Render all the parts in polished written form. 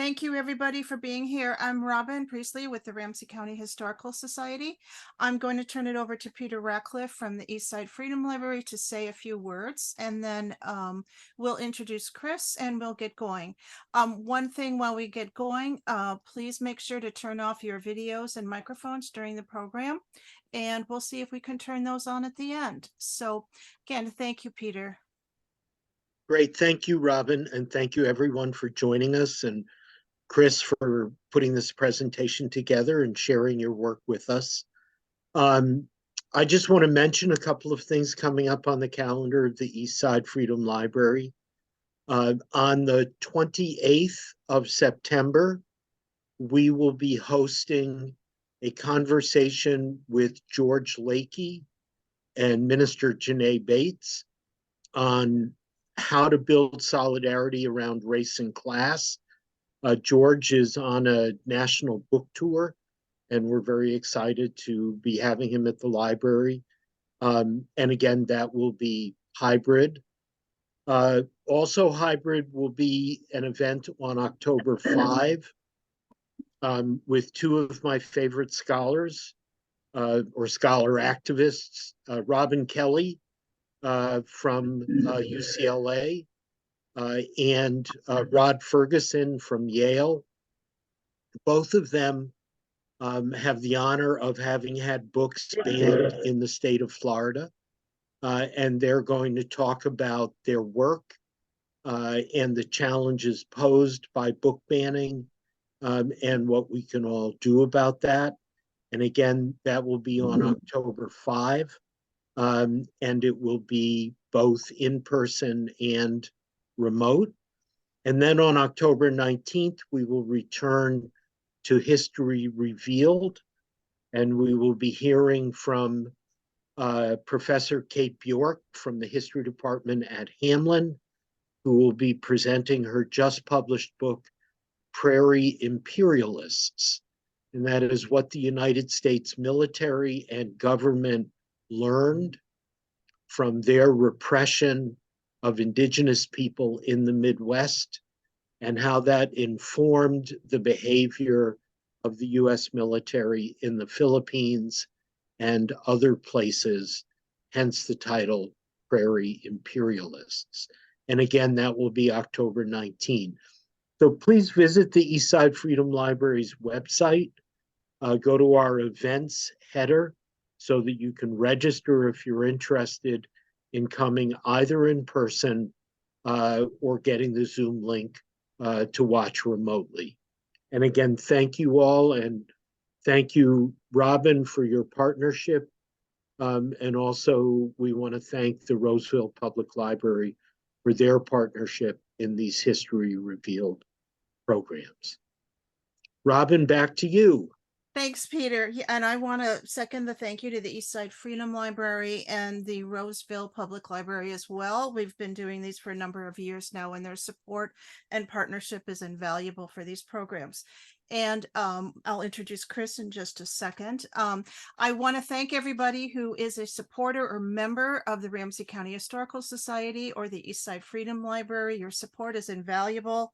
Thank you, everybody, for being here. I'm Robin Priestley with the Ramsey County Historical Society. I'm going to turn it over to Peter Ratcliffe from the Eastside Freedom Library to say a few words, and then we'll introduce Chris and we'll get going. One thing while we get going, please make sure to turn off your videos and microphones during the program, and we'll see if we can turn those on at the end. So again, thank you, Peter. Great. Thank you, Robin. And thank you, everyone, for joining us. And Chris, for putting this presentation together and sharing your work with us. I just want to mention a couple of things coming up on the calendar of the Eastside Freedom Library. On the 28th of September, we will be hosting a conversation with George Lakey and Minister Janae Bates on how to build solidarity around race and class. George is on a national book tour, and we're very excited to be having him at the library. And again, that will be hybrid. Also hybrid will be an event on October 5 with two of my favorite scholars or scholar activists, Robin Kelley from UCLA, and Rod Ferguson from Yale. Both of them have the honor of having had books banned in the state of Florida, and they're going to talk about their work and the challenges posed by book banning and what we can all do about that. And again, that will be on October 5, and it will be both in person and remote. And then on October 19th, we will return to History Revealed, and we will be hearing from Professor Kate Bjork from the History Department at Hamline, who will be presenting her just published book, Prairie Imperialists. And that is what the United States military and government learned from their repression of indigenous people in the Midwest, and how that informed the behavior of the US military in the Philippines and other places, hence the title Prairie Imperialists. And again, that will be October 19. So please visit the Eastside Freedom Library's website, go to our events header so that you can register if you're interested in coming either in person or getting the Zoom link to watch remotely. And again, thank you all, and thank you, Robin, for your partnership. And also, we want to thank the Roseville Public Library for their partnership in these History Revealed programs. Robin, back to you. Thanks, Peter. And I want to second the thank you to the Eastside Freedom Library and the Roseville Public Library as well. We've been doing these for a number of years now, and their support and partnership is invaluable for these programs. And I'll introduce Chris in just a second. I want to thank everybody who is a supporter or member of the Ramsey County Historical Society or the Eastside Freedom Library. Your support is invaluable.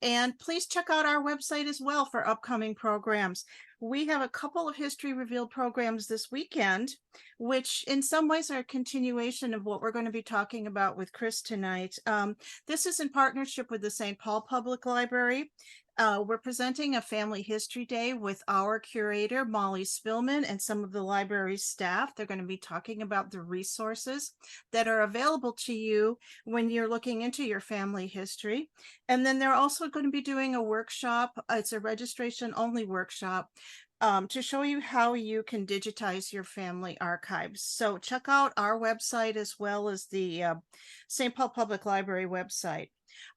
And please check out our website as well for upcoming programs. We have a couple of History Revealed programs this weekend, which in some ways are a continuation of what we're going to be talking about with Chris tonight. This is in partnership with the St. Paul Public Library. We're presenting a Family History Day with our curator, Molly Spillman, and some of the library's staff. They're going to be talking about the resources that are available to you when you're looking into your family history. And then they're also going to be doing a workshop. It's a registration-only workshop to show you how you can digitize your family archives. So check out our website as well as the St. Paul Public Library website.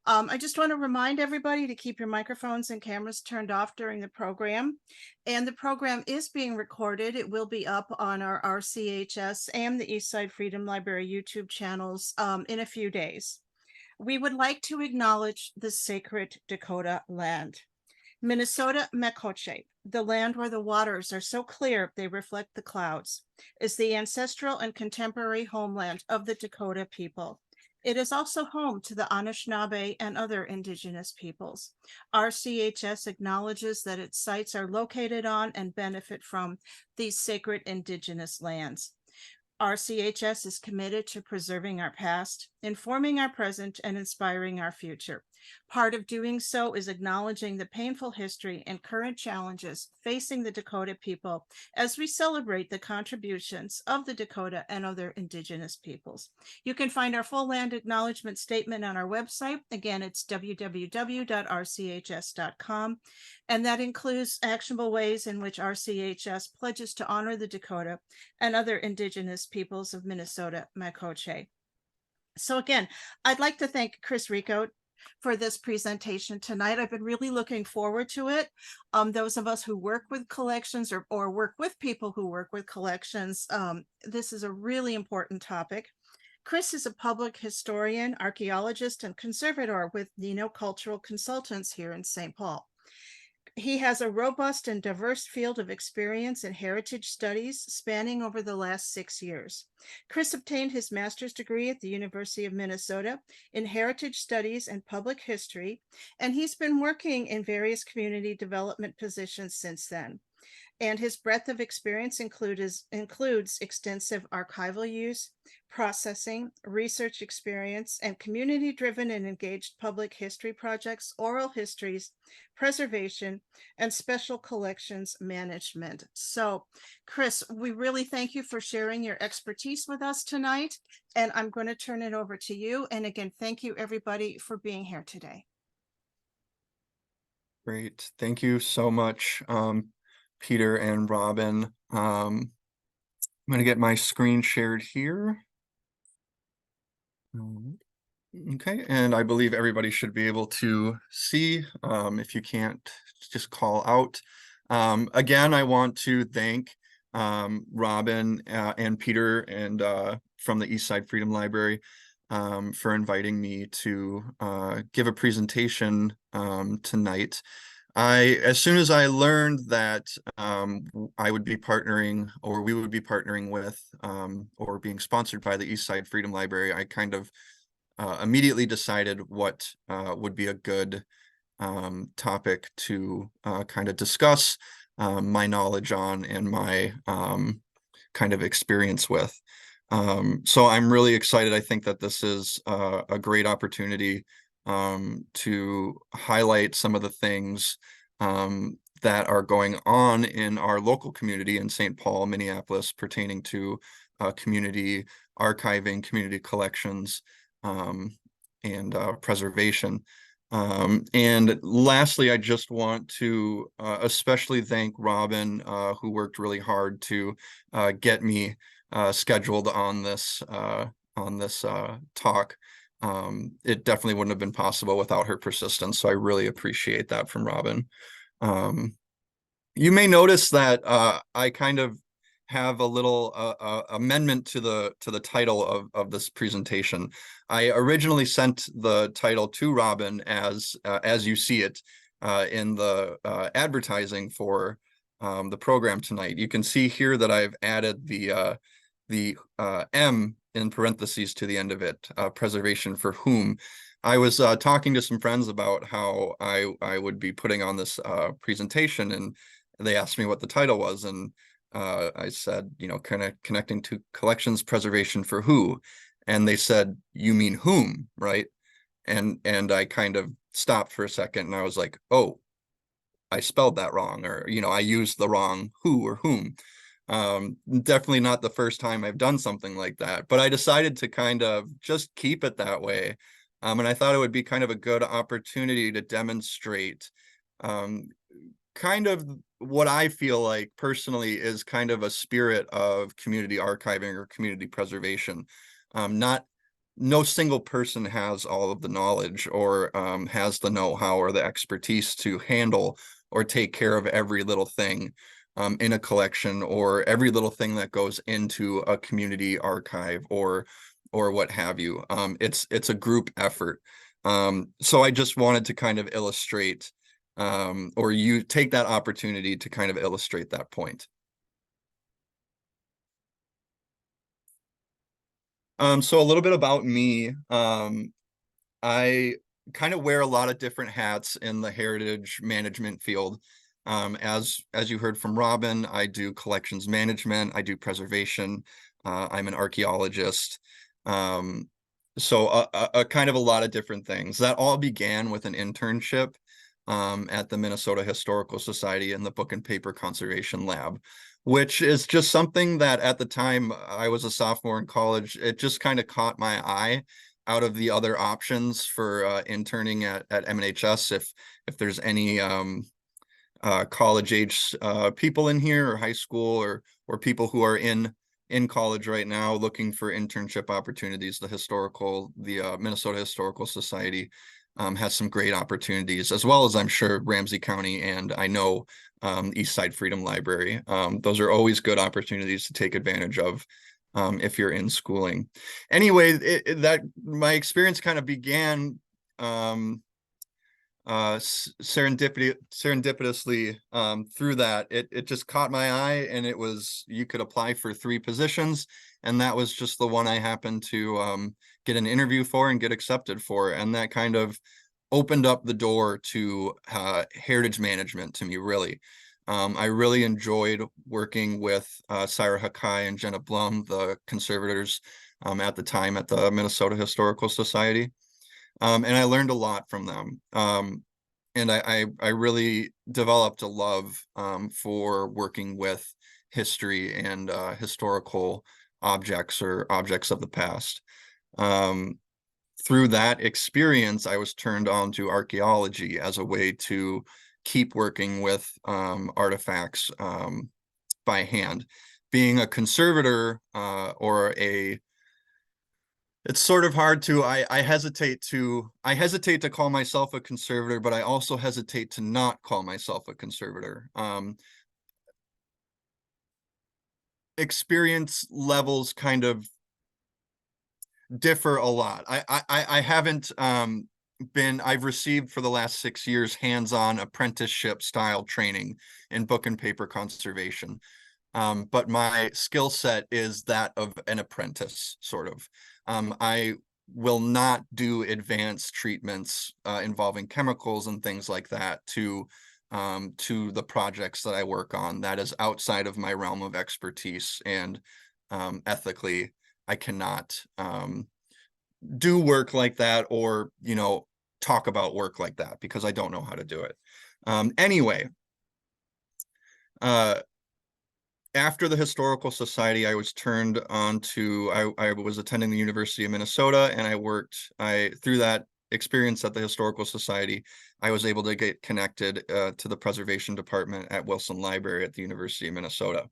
I just want to remind everybody to keep your microphones and cameras turned off during the program. And the program is being recorded. It will be up on our RCHS and the Eastside Freedom Library YouTube channels in a few days. We would like to acknowledge the sacred Dakota land. Minnesota Mekoche, the land where the waters are so clear they reflect the clouds, is the ancestral and contemporary homeland of the Dakota people. It is also home to the Anishinaabe and other indigenous peoples. RCHS acknowledges that its sites are located on and benefit from these sacred indigenous lands. RCHS is committed to preserving our past, informing our present, and inspiring our future. Part of doing so is acknowledging the painful history and current challenges facing the Dakota people as we celebrate the contributions of the Dakota and other Indigenous peoples. You can find our full land acknowledgement statement on our website. Again, it's www.rchs.com, and that includes actionable ways in which RCHS pledges to honor the Dakota and other Indigenous peoples of Minnesota, Makoche. So again, I'd like to thank Chris Rico for this presentation tonight. I've been really looking forward to it. Those of us who work with collections or work with people who work with collections, this is a really important topic. Chris is a public historian, archaeologist, and conservator with Nino Cultural Consultants here in St. Paul. He has a robust and diverse field of experience in heritage studies spanning over the last 6 years. Chris obtained his master's degree at the University of Minnesota in heritage studies and public history, and he's been working in various community development positions since then. And his breadth of experience includes extensive archival use, processing, research experience, and community-driven and engaged public history projects, oral histories, preservation, and special collections management. So, Chris, we really thank you for sharing your expertise with us tonight, and I'm going to turn it over to you. And again, thank you everybody for being here today. Great. Thank you so much, Peter and Robin. I'm going to get my screen shared here. Okay, and I believe everybody should be able to see. If you can't, just call out. Again, I want to thank Robin and Peter and from the Eastside Freedom Library for inviting me to give a presentation tonight. As soon as I learned that I would be partnering, or we would be partnering with, or being sponsored by the Eastside Freedom Library, I kind of immediately decided what would be a good topic to kind of discuss my knowledge on and my kind of experience with. So I'm really excited. I think that this is a great opportunity to highlight some of the things that are going on in our local community in St. Paul, Minneapolis, pertaining to community archiving, community collections, and preservation. And lastly, I just want to especially thank Robin, who worked really hard to get me scheduled on this talk. It definitely wouldn't have been possible without her persistence, so I really appreciate that from Robin. You may notice that I kind of have a little amendment to the title of this presentation. I originally sent the title to Robin as you see it in the advertising for the program tonight. You can see here that I've added the M in parentheses to the end of it, preservation for whom. I was talking to some friends about how I would be putting on this presentation, and they asked me what the title was, and I said, you know, kind of connecting to collections preservation for who, and they said, you mean whom, right? And I kind of stopped for a second, and I was like, oh, I spelled that wrong, or, you know, I used the wrong who or whom. Definitely not the first time I've done something like that, but I decided to kind of just keep it that way. And I thought it would be kind of a good opportunity to demonstrate kind of what I feel like personally is kind of a spirit of community archiving or community preservation. No single person has all of the knowledge or has the know-how or the expertise to handle or take care of every little thing in a collection, or every little thing that goes into a community archive or what have you. It's a group effort. So I just wanted to kind of illustrate, or you take that opportunity to kind of illustrate that point. So a little bit about me. I kind of wear a lot of different hats in the heritage management field. As you heard from Robin, I do collections management, I do preservation, I'm an archaeologist. So a kind of a lot of different things. That all began with an internship at the Minnesota Historical Society in the Book and Paper Conservation Lab, which is just something that at the time I was a sophomore in college, it just kind of caught my eye out of the other options for interning at MNHS. If there's any college age people in here, or high school, or people who are in college right now looking for internship opportunities, the Minnesota Historical Society has some great opportunities, as well as I'm sure Ramsey County and I know East Side Freedom Library. Those are always good opportunities to take advantage of if you're in schooling. Anyway, that my experience kind of began serendipitously through that. It just caught my eye, and it was, you could apply for 3 positions, and that was just the one I happened to get an interview for and get accepted for, and that kind of opened up the door to heritage management to me, really. I really enjoyed working with Syra Hakai and Jenna Blum, the conservators at the time at the Minnesota Historical Society. And I learned a lot from them. And I really developed a love for working with history and historical objects or objects of the past. Through that experience, I was turned on to archaeology as a way to keep working with artifacts by hand. Being a conservator it's sort of hard to, I hesitate to call myself a conservator, but I also hesitate to not call myself a conservator. Experience levels kind of differ a lot. I haven't I've received for the last 6 years hands-on apprenticeship style training in book and paper conservation. But my skill set is that of an apprentice, sort of. I will not do advanced treatments involving chemicals and things like that to the projects that I work on. That is outside of my realm of expertise, and ethically, I cannot do work like that, or talk about work like that, because I don't know how to do it. Anyway, after the Historical Society, I was turned on to, I was attending the University of Minnesota, and through that experience at the Historical Society, I was able to get connected to the preservation department at Wilson Library at the University of Minnesota.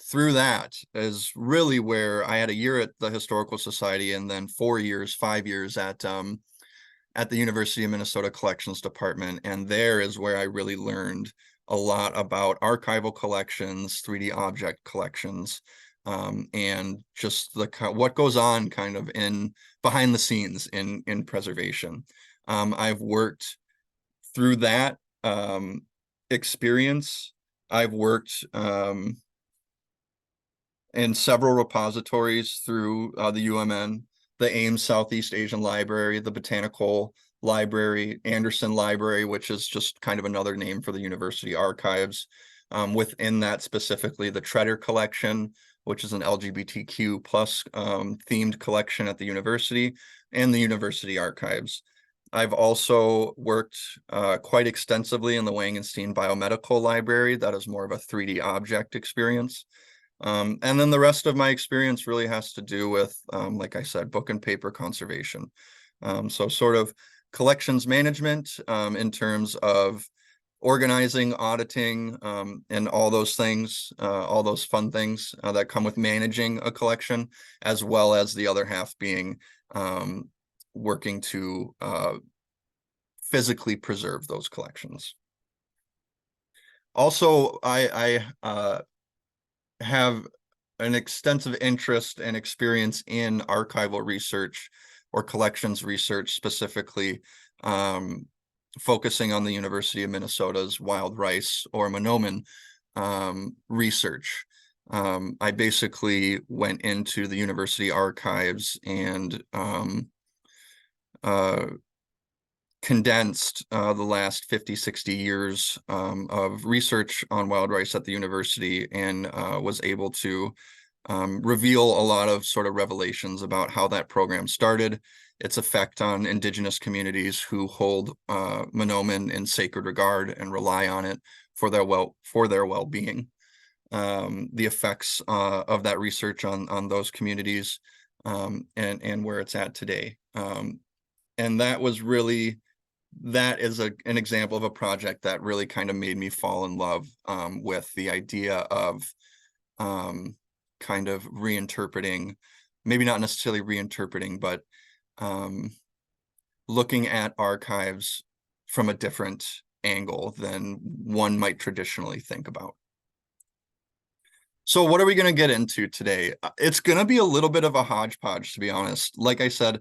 Through that is really where I had a year at the Historical Society, and then 5 years at the University of Minnesota Collections Department. And there is where I really learned a lot about archival collections, 3D object collections, and just what goes on kind of behind the scenes in preservation. I've worked through that experience. I've worked in several repositories through the UMN, the Ames Southeast Asian Library, the Botanical Library, Anderson Library, which is just kind of another name for the university archives. Within that, specifically the Treader Collection, which is an LGBTQ plus themed collection at the university, and the university archives. I've also worked quite extensively in the Wangenstein Biomedical Library. That is more of a 3D object experience. And then the rest of my experience really has to do with, like I said, book and paper conservation. So sort of collections management in terms of organizing, auditing, and all those things, all those fun things that come with managing a collection, as well as the other half being working to physically preserve those collections. Also, I have an extensive interest and experience in archival research or collections research, specifically focusing on the University of Minnesota's wild rice or Monoman research. I basically went into the university archives and condensed the last 50, 60 years of research on wild rice at the university, and was able to reveal a lot of sort of revelations about how that program started, its effect on indigenous communities who hold Mahnomen in sacred regard and rely on it for their well-being, the effects of that research on those communities, and where it's at today. And that is an example of a project that really kind of made me fall in love with the idea of kind of reinterpreting, maybe not necessarily reinterpreting, but looking at archives from a different angle than one might traditionally think about. So what are we going to get into today? It's going to be a little bit of a hodgepodge, to be honest. Like I said,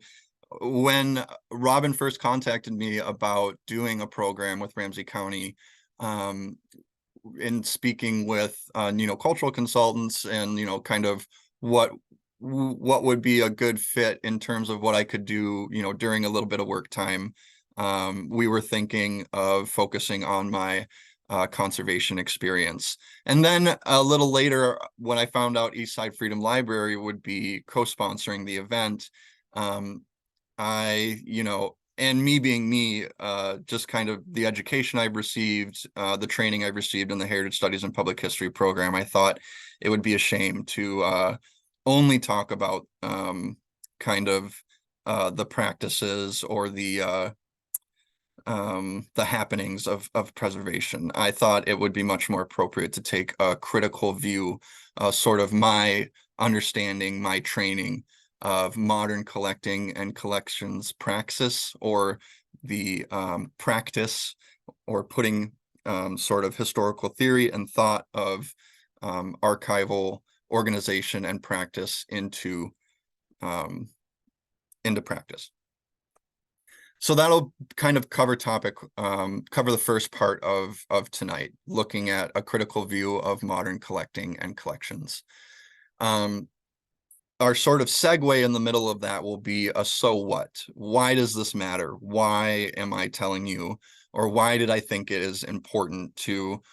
when Robin first contacted me about doing a program with Ramsey County, in speaking with cultural consultants and kind of what would be a good fit in terms of what I could do during a little bit of work time, we were thinking of focusing on my conservation experience. And then a little later, when I found out Eastside Freedom Library would be co-sponsoring the event, and me being me, just kind of the education I've received, the training I've received in the Heritage Studies and Public History program, I thought it would be a shame to only talk about kind of the practices or the happenings of preservation. I thought it would be much more appropriate to take a critical view, sort of my understanding, my training of modern collecting and collections praxis, or the practice or putting sort of historical theory and thought of archival organization and practice into practice. So that'll kind of cover the first part of tonight, looking at a critical view of modern collecting and collections. Our sort of segue in the middle of that will be a so what? Why does this matter? Why am I telling you, or why did I think it is important to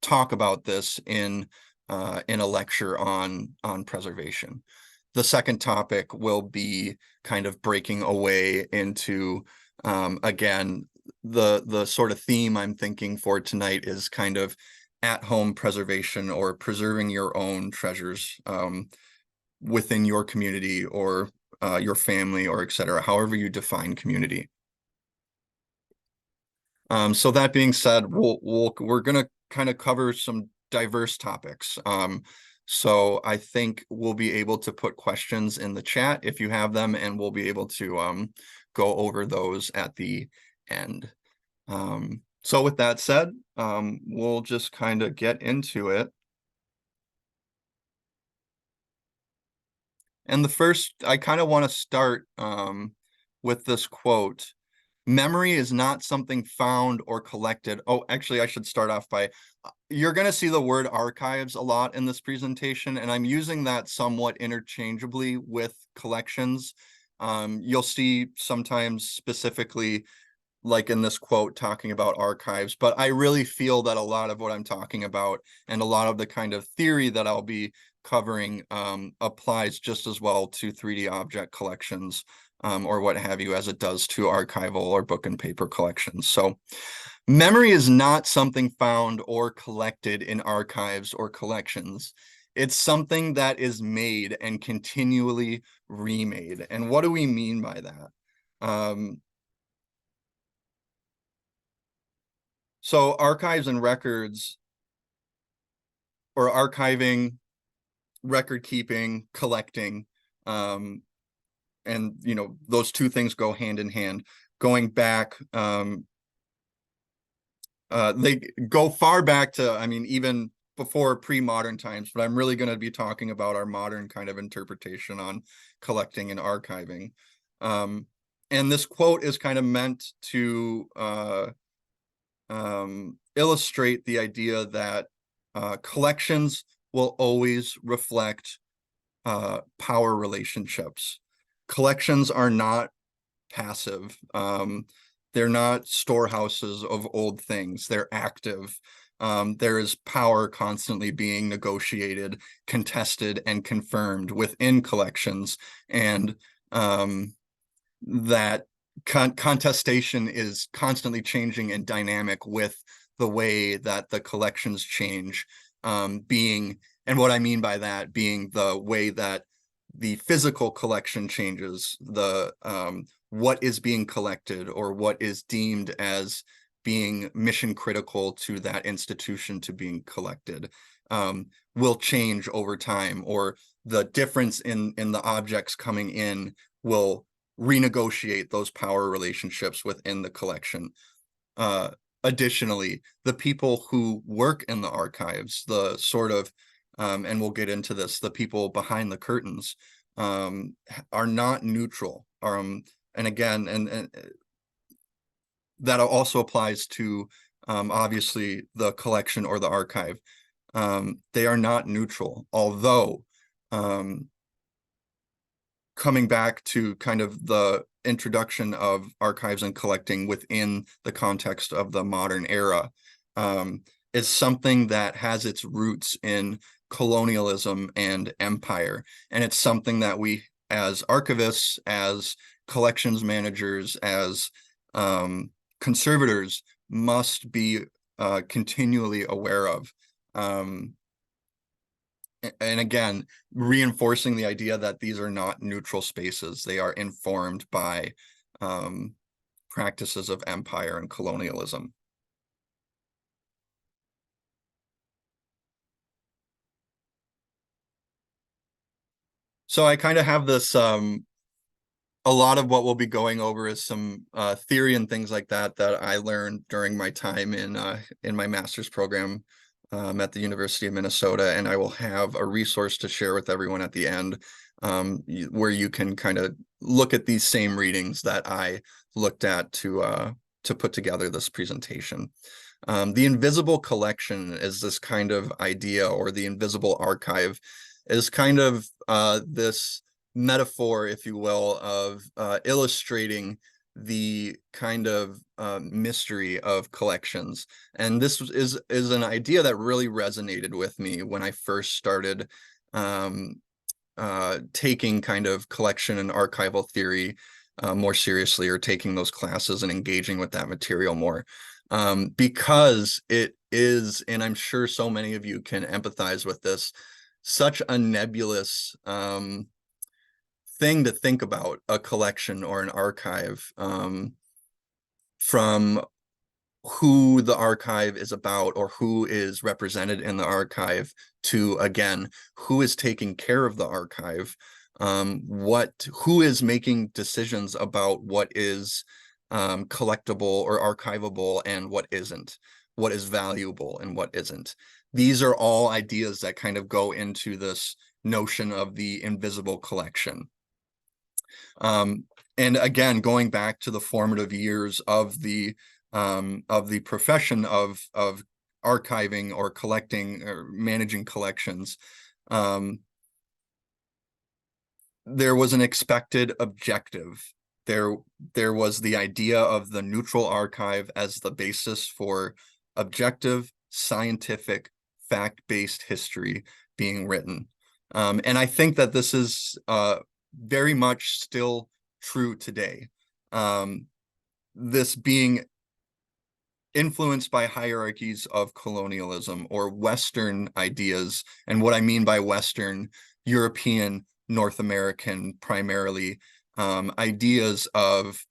talk about this in a lecture on preservation? The second topic will be kind of breaking away into, again, the sort of theme I'm thinking for tonight is kind of at-home preservation, or preserving your own treasures within your community or your family, or et cetera, however you define community. So that being said, we're going to kind of cover some diverse topics. So I think we'll be able to put questions in the chat if you have them, and we'll be able to go over those at the end. So with that said, we'll just kind of get into it. And the first, I kind of want to start with this quote: "Memory is not something found or collected." Oh, actually, I should start off by, you're going to see the word archives a lot in this presentation, and I'm using that somewhat interchangeably with collections. You'll see sometimes specifically, like in this quote, talking about archives, but I really feel that a lot of what I'm talking about and a lot of the kind of theory that I'll be covering applies just as well to 3D object collections, or what have you, as it does to archival or book and paper collections. So memory is not something found or collected in archives or collections. It's something that is made and continually remade. And what do we mean by that? So archives and records, or archiving, record keeping, collecting, and those two things go hand in hand. Going back, they go far back to, I mean, even before pre-modern times, but I'm really going to be talking about our modern kind of interpretation on collecting and archiving. And this quote is kind of meant to illustrate the idea that collections will always reflect power relationships. Collections are not passive. They're not storehouses of old things. They're active. There is power constantly being negotiated, contested, and confirmed within collections, and that contestation is constantly changing and dynamic with the way that the collections change, and what I mean by that being the way that the physical collection changes, the what is being collected or what is deemed as being mission critical to that institution to being collected will change over time, or the difference in the objects coming in will renegotiate those power relationships within the collection. Additionally, the people who work in the archives, the sort of and we'll get into this, the people behind the curtains are not neutral. And again, and that also applies to obviously the collection or the archive. They are not neutral, although coming back to kind of the introduction of archives and collecting within the context of the modern era is something that has its roots in colonialism and empire. And it's something that we, as archivists, as collections managers, as conservators, must be continually aware of. And again, reinforcing the idea that these are not neutral spaces. They are informed by practices of empire and colonialism. So I kind of have this, a lot of what we'll be going over is some theory and things like that that I learned during my time in my master's program at the University of Minnesota, and I will have a resource to share with everyone at the end where you can kind of look at these same readings that I looked at to put together this presentation. The invisible collection is this kind of idea, or the invisible archive is kind of this metaphor, if you will, of illustrating the kind of mystery of collections. And this is an idea that really resonated with me when I first started taking kind of collection and archival theory more seriously, or taking those classes and engaging with that material more. Because it is, and I'm sure so many of you can empathize with this, such a nebulous thing to think about, a collection or an archive, from who the archive is about or who is represented in the archive, to, again, who is taking care of the archive, who is making decisions about what is collectible or archivable and what isn't, what is valuable and what isn't. These are all ideas that kind of go into this notion of the invisible collection. And again, going back to the formative years of the profession of archiving or collecting or managing collections, there was an expected objective. There was the idea of the neutral archive as the basis for objective, scientific, fact-based history being written. And I think that this is very much still true today. This being influenced by hierarchies of colonialism or Western ideas. And what I mean by Western, European, North American, primarily, ideas of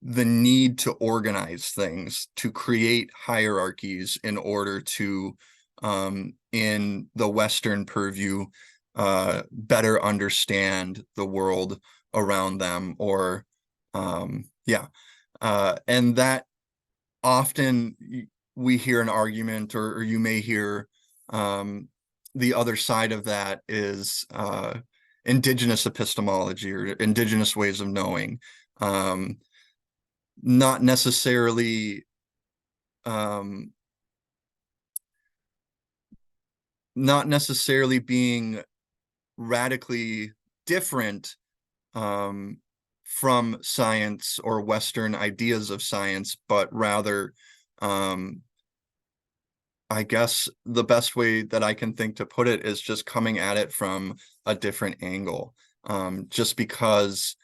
the need to organize things, to create hierarchies in order to, in the Western purview, better understand the world around them, or and that often we hear an argument, or you may hear the other side of that is indigenous epistemology or indigenous ways of knowing, not necessarily not necessarily being radically different from science or Western ideas of science, but rather, I guess the best way that I can think to put it is just coming at it from a different angle. Just because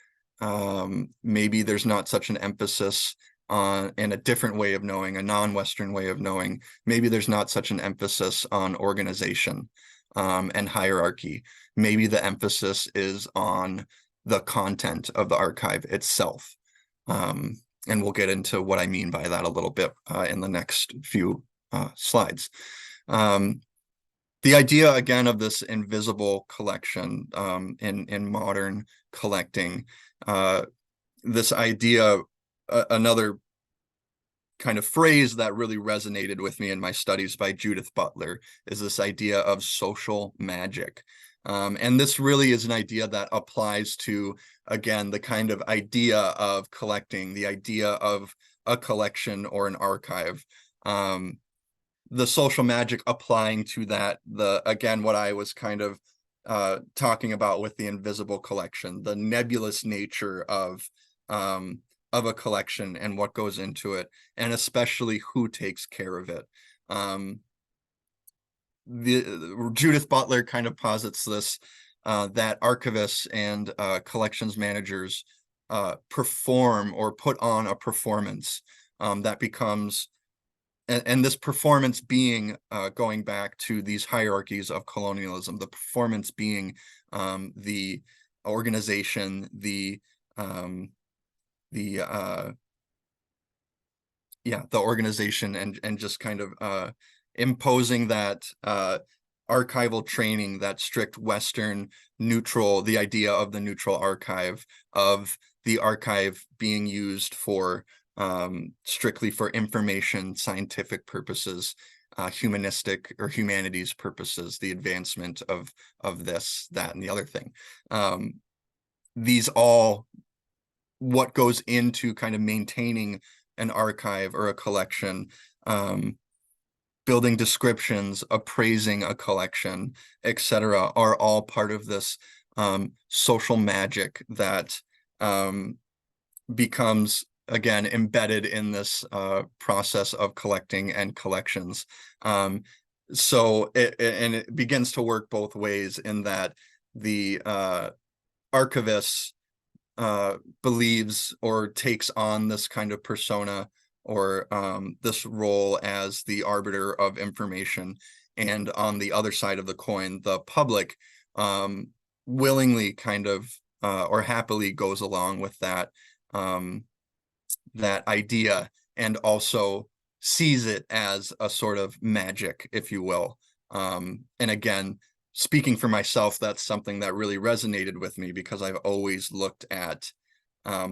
maybe there's not such an emphasis on in a different way of knowing, a non-Western way of knowing, maybe there's not such an emphasis on organization and hierarchy. Maybe the emphasis is on the content of the archive itself. And we'll get into what I mean by that a little bit in the next few slides. The idea again of this invisible collection in modern collecting, this idea, another kind of phrase that really resonated with me in my studies by Judith Butler is this idea of social magic. And this really is an idea that applies to, again, the kind of idea of collecting, the idea of a collection or an archive. The social magic applying to that, again, what I was kind of talking about with the invisible collection, the nebulous nature of a collection and what goes into it, and especially who takes care of it. Judith Butler kind of posits this, that archivists and collections managers perform or put on a performance that becomes, and this performance being going back to these hierarchies of colonialism, the performance being the organization, the organization and just kind of imposing that archival training, that strict Western neutral, the idea of the neutral archive, of the archive being used for strictly for information, scientific purposes, humanistic or humanities purposes, the advancement of this, that, and the other thing. These all what goes into kind of maintaining an archive or a collection, building descriptions, appraising a collection, etc., are all part of this social magic that becomes, again, embedded in this process of collecting and collections. So it begins to work both ways in that the archivist believes or takes on this kind of persona or this role as the arbiter of information, and on the other side of the coin, the public willingly kind of or happily goes along with that that idea, and also sees it as a sort of magic, if you will. And again, speaking for myself, that's something that really resonated with me, because I've always looked at,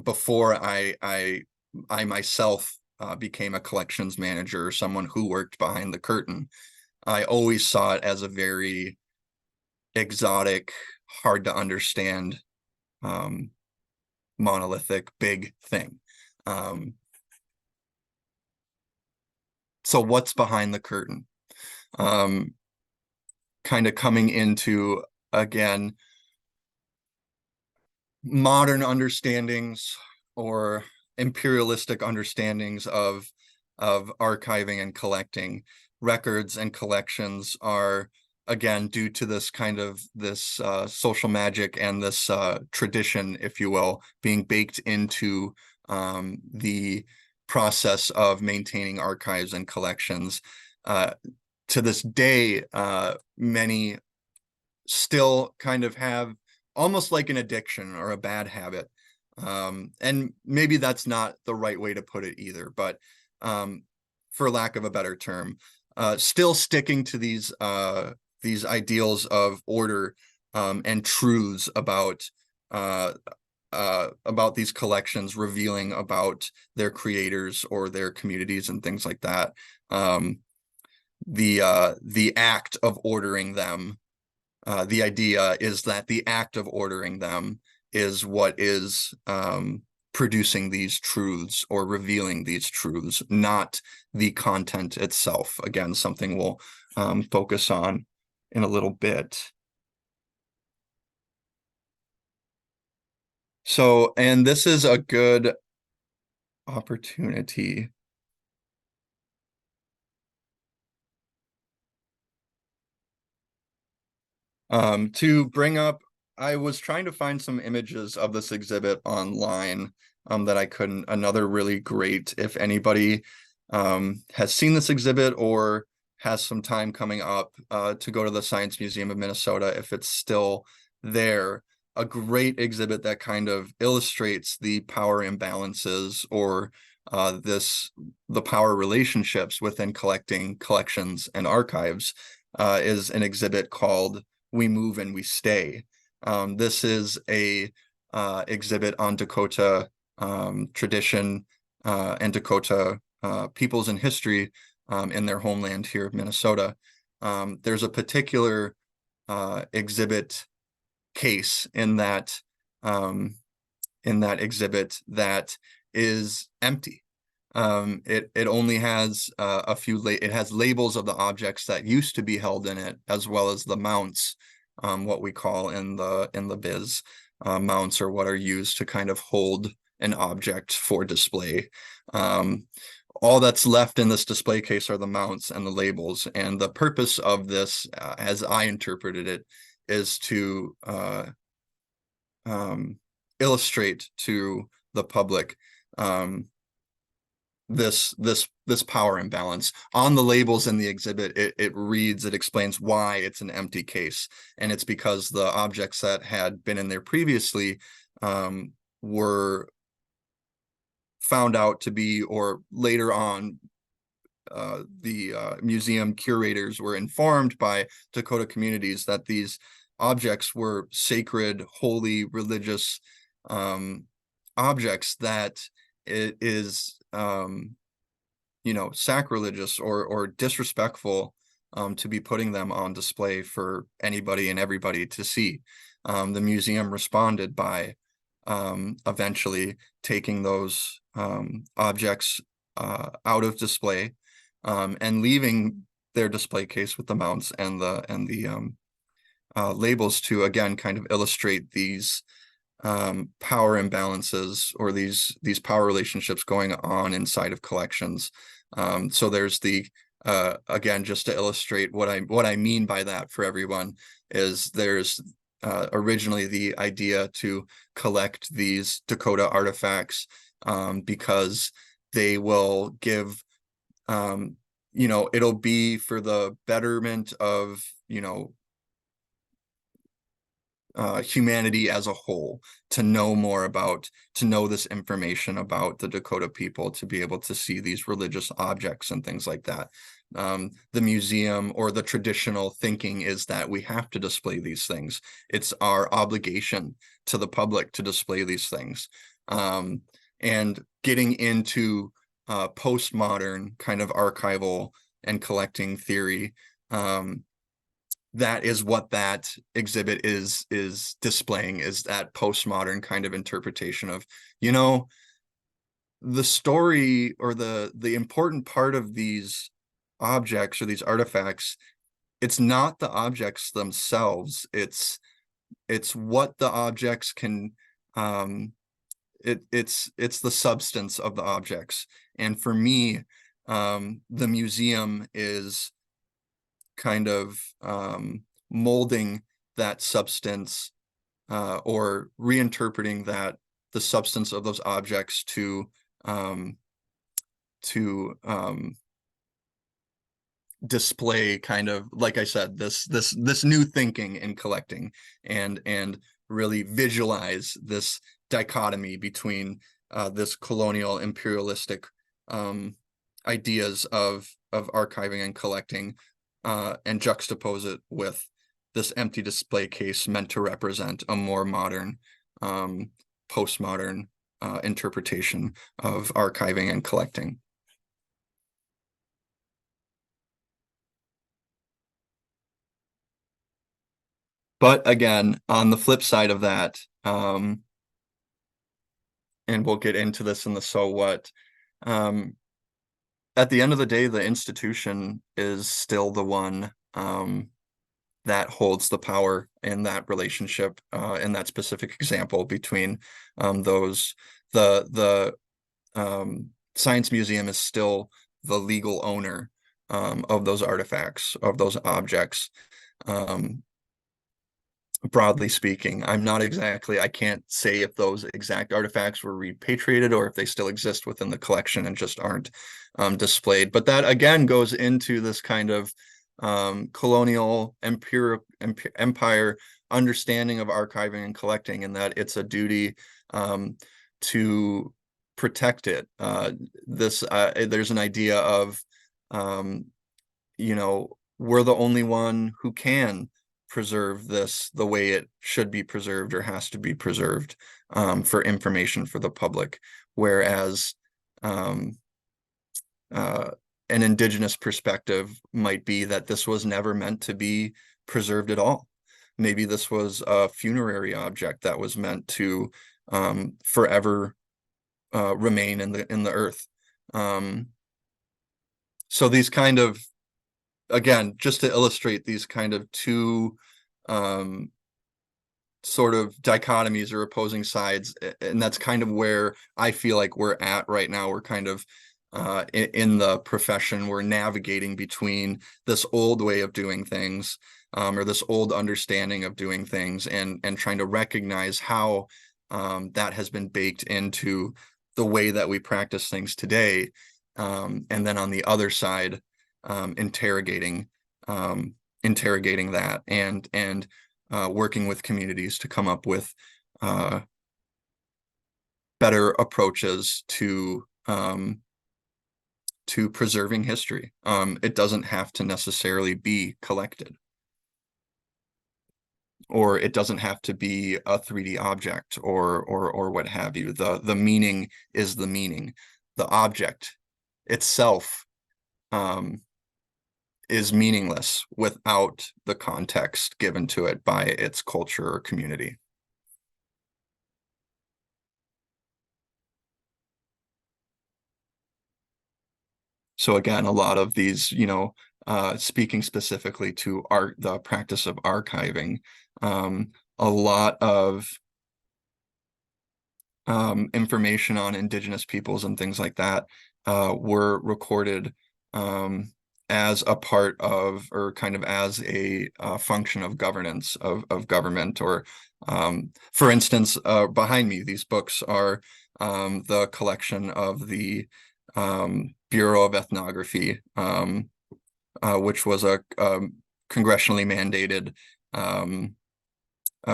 before I myself became a collections manager or someone who worked behind the curtain, I always saw it as a very exotic, hard to understand, monolithic, big thing. So what's behind the curtain? Kind of coming into, again, modern understandings or imperialistic understandings of archiving and collecting. Records and collections are, again, due to this kind of this social magic and this tradition, if you will, being baked into the process of maintaining archives and collections. To this day, many still kind of have almost like an addiction or a bad habit. And maybe that's not the right way to put it either, but for lack of a better term, still sticking to these ideals of order and truths about these collections, revealing about their creators or their communities and things like that. The act of ordering them, the idea is that the act of ordering them is what is producing these truths or revealing these truths, not the content itself. Again, something we'll focus on in a little bit. So, and this is a good opportunity. To bring up, I was trying to find some images of this exhibit online that I couldn't. Another really great, if anybody has seen this exhibit or has some time coming up to go to the Science Museum of Minnesota, if it's still there, a great exhibit that kind of illustrates the power imbalances or the power relationships within collections and archives is an exhibit called We Move and We Stay. This is a exhibit on Dakota tradition and Dakota peoples and history in their homeland here of Minnesota. There's a particular exhibit case in that exhibit that is empty. It only has a few it has labels of the objects that used to be held in it, as well as the mounts, what we call in the biz mounts, or what are used to kind of hold an object for display. All that's left in this display case are the mounts and the labels, and the purpose of this, as I interpreted it, is to illustrate to the public this power imbalance. On the labels in the exhibit, it explains why it's an empty case, and it's because the objects that had been in there previously were found out to be, or later on the museum curators were informed by Dakota communities that these objects were sacred, holy, religious objects, that it is sacrilegious or disrespectful to be putting them on display for anybody and everybody to see. The museum responded by eventually taking those objects out of display and leaving their display case with the mounts and the labels to, again, kind of illustrate these power imbalances, or these power relationships going on inside of collections. So there's again, just to illustrate what I mean by that for everyone, is there's originally the idea to collect these Dakota artifacts because they will give it'll be for the betterment of humanity as a whole, to know this information about the Dakota people, to be able to see these religious objects and things like that. The museum, or the traditional thinking, is that we have to display these things. It's our obligation to the public to display these things. And getting into postmodern kind of archival and collecting theory, that is what that exhibit is displaying, is that postmodern kind of interpretation of, the story, or the important part of these objects or these artifacts. It's not the objects themselves, it's what the objects can it's the substance of the objects. And for me, the museum is kind of molding that substance, or reinterpreting the substance of those objects to display, kind of, like I said, this new thinking in collecting, and really visualize this dichotomy between this colonial imperialistic ideas of archiving and collecting, and juxtapose it with this empty display case meant to represent a more modern, postmodern interpretation of archiving and collecting. But again, on the flip side of that, and we'll get into this in the so what, at the end of the day, the institution is still the one that holds the power in that relationship, in that specific example between those. The Science Museum is still the legal owner of those artifacts, of those objects. Broadly speaking, I can't say if those exact artifacts were repatriated or if they still exist within the collection and just aren't displayed. But that again goes into this kind of colonial empire understanding of archiving and collecting, and that it's a duty to protect it. There's an idea of, we're the only one who can preserve this the way it should be preserved or has to be preserved for information for the public. Whereas an indigenous perspective might be that this was never meant to be preserved at all. Maybe this was a funerary object that was meant to forever remain in the earth. So these kind of, again, just to illustrate these kind of two sort of dichotomies or opposing sides, and that's kind of where I feel like we're at right now. We're kind of in the profession, we're navigating between this old way of doing things, or this old understanding of doing things, and trying to recognize how that has been baked into the way that we practice things today. And then on the other side, interrogating that and working with communities to come up with better approaches to preserving history. It doesn't have to necessarily be collected, or it doesn't have to be a 3D object or what have you. The meaning is the meaning. The object itself is meaningless without the context given to it by its culture or community. So again, a lot of these, speaking specifically to the practice of archiving, a lot of information on indigenous peoples and things like that were recorded as a part of, or kind of as a function of governance, of government. Or for instance, behind me, these books are the collection of the Bureau of Ethnography, which was a congressionally mandated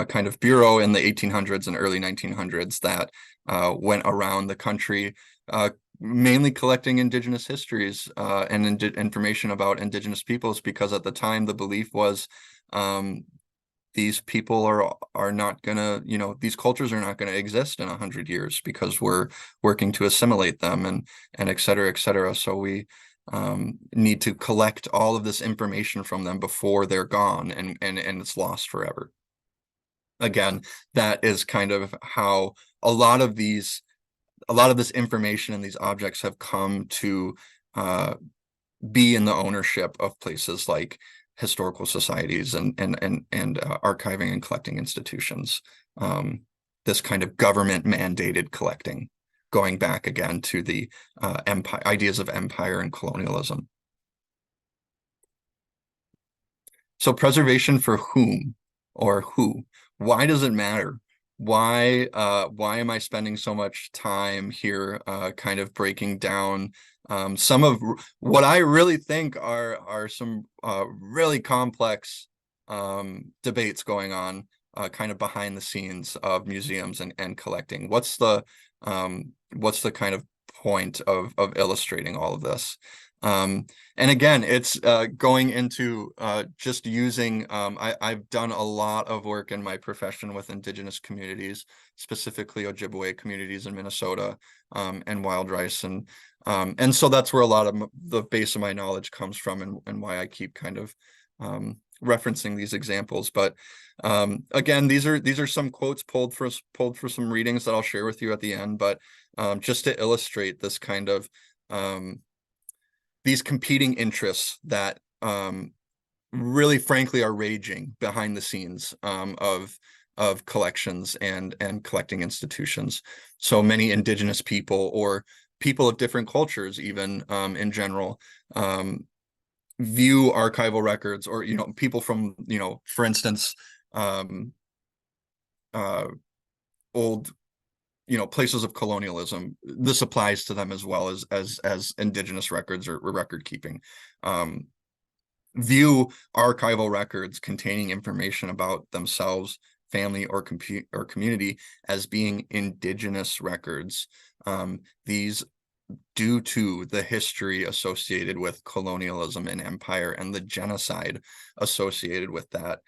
kind of bureau in the 1800s and early 1900s that went around the country, mainly collecting indigenous histories and information about indigenous peoples, because at the time the belief was these people are not gonna, these cultures are not gonna exist in 100 years because we're working to assimilate them and et cetera, et cetera. So we need to collect all of this information from them before they're gone and it's lost forever. Again, that is kind of how a lot of this information and these objects have come to be in the ownership of places like historical societies and archiving and collecting institutions. This kind of government mandated collecting, going back again to the ideas of empire and colonialism. So preservation for whom or who? Why does it matter? Why am I spending so much time here kind of breaking down some of what I really think are some really complex debates going on kind of behind the scenes of museums and collecting? What's the kind of point of illustrating all of this? And again, it's going into just using, I've done a lot of work in my profession with indigenous communities, specifically Ojibwe communities in Minnesota and wild rice. And so that's where a lot of the base of my knowledge comes from, and why I keep kind of referencing these examples. But again, these are some quotes pulled for some readings that I'll share with you at the end, but just to illustrate this kind of these competing interests that really frankly are raging behind the scenes of collections and collecting institutions. So many indigenous people or people of different cultures, even in general, view archival records, or people from, for instance, old places of colonialism. This applies to them as well as indigenous records or record keeping. View archival records containing information about themselves, family, or community as being indigenous records. These, due to the history associated with colonialism and empire and the genocide associated with that.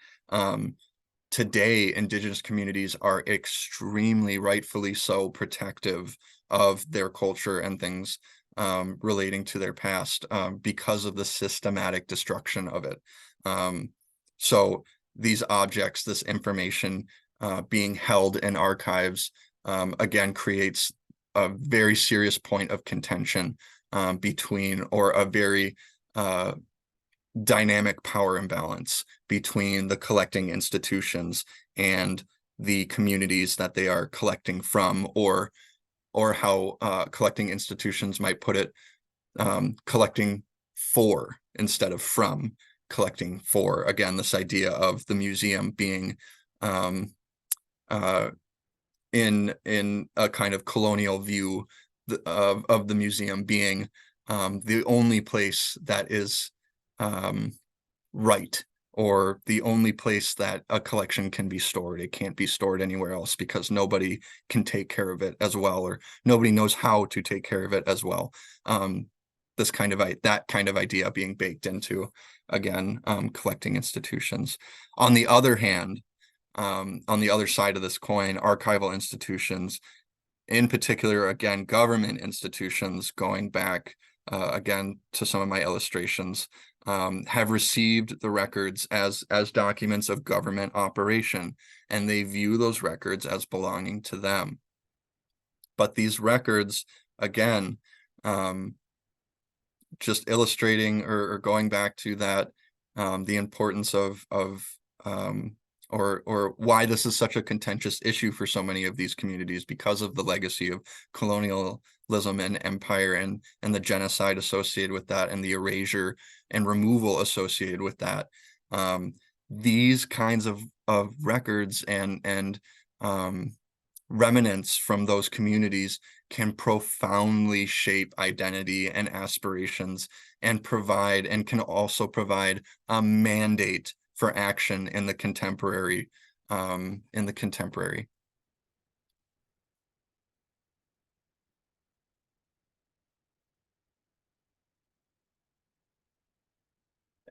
Today, indigenous communities are extremely, rightfully so, protective of their culture and things relating to their past because of the systematic destruction of it. So these objects, this information being held in archives, again, creates a very serious point of contention between, or a very dynamic power imbalance between the collecting institutions and the communities that they are collecting from, or how collecting institutions might put it, collecting for instead of from, collecting for. Again, this idea of the museum being in a kind of colonial view of the museum being the only place that is right, or the only place that a collection can be stored. It can't be stored anywhere else because nobody can take care of it as well, or nobody knows how to take care of it as well. That kind of idea being baked into, again, collecting institutions. On the other hand, on the other side of this coin, archival institutions, in particular, again, government institutions, going back again to some of my illustrations, have received the records as documents of government operation, and they view those records as belonging to them. But these records, again, just illustrating or going back to that, the importance of or why this is such a contentious issue for so many of these communities, because of the legacy of colonialism and empire and the genocide associated with that, and the erasure and removal associated with that. These kinds of records and remnants from those communities can profoundly shape identity and aspirations, and can also provide a mandate for action in the contemporary.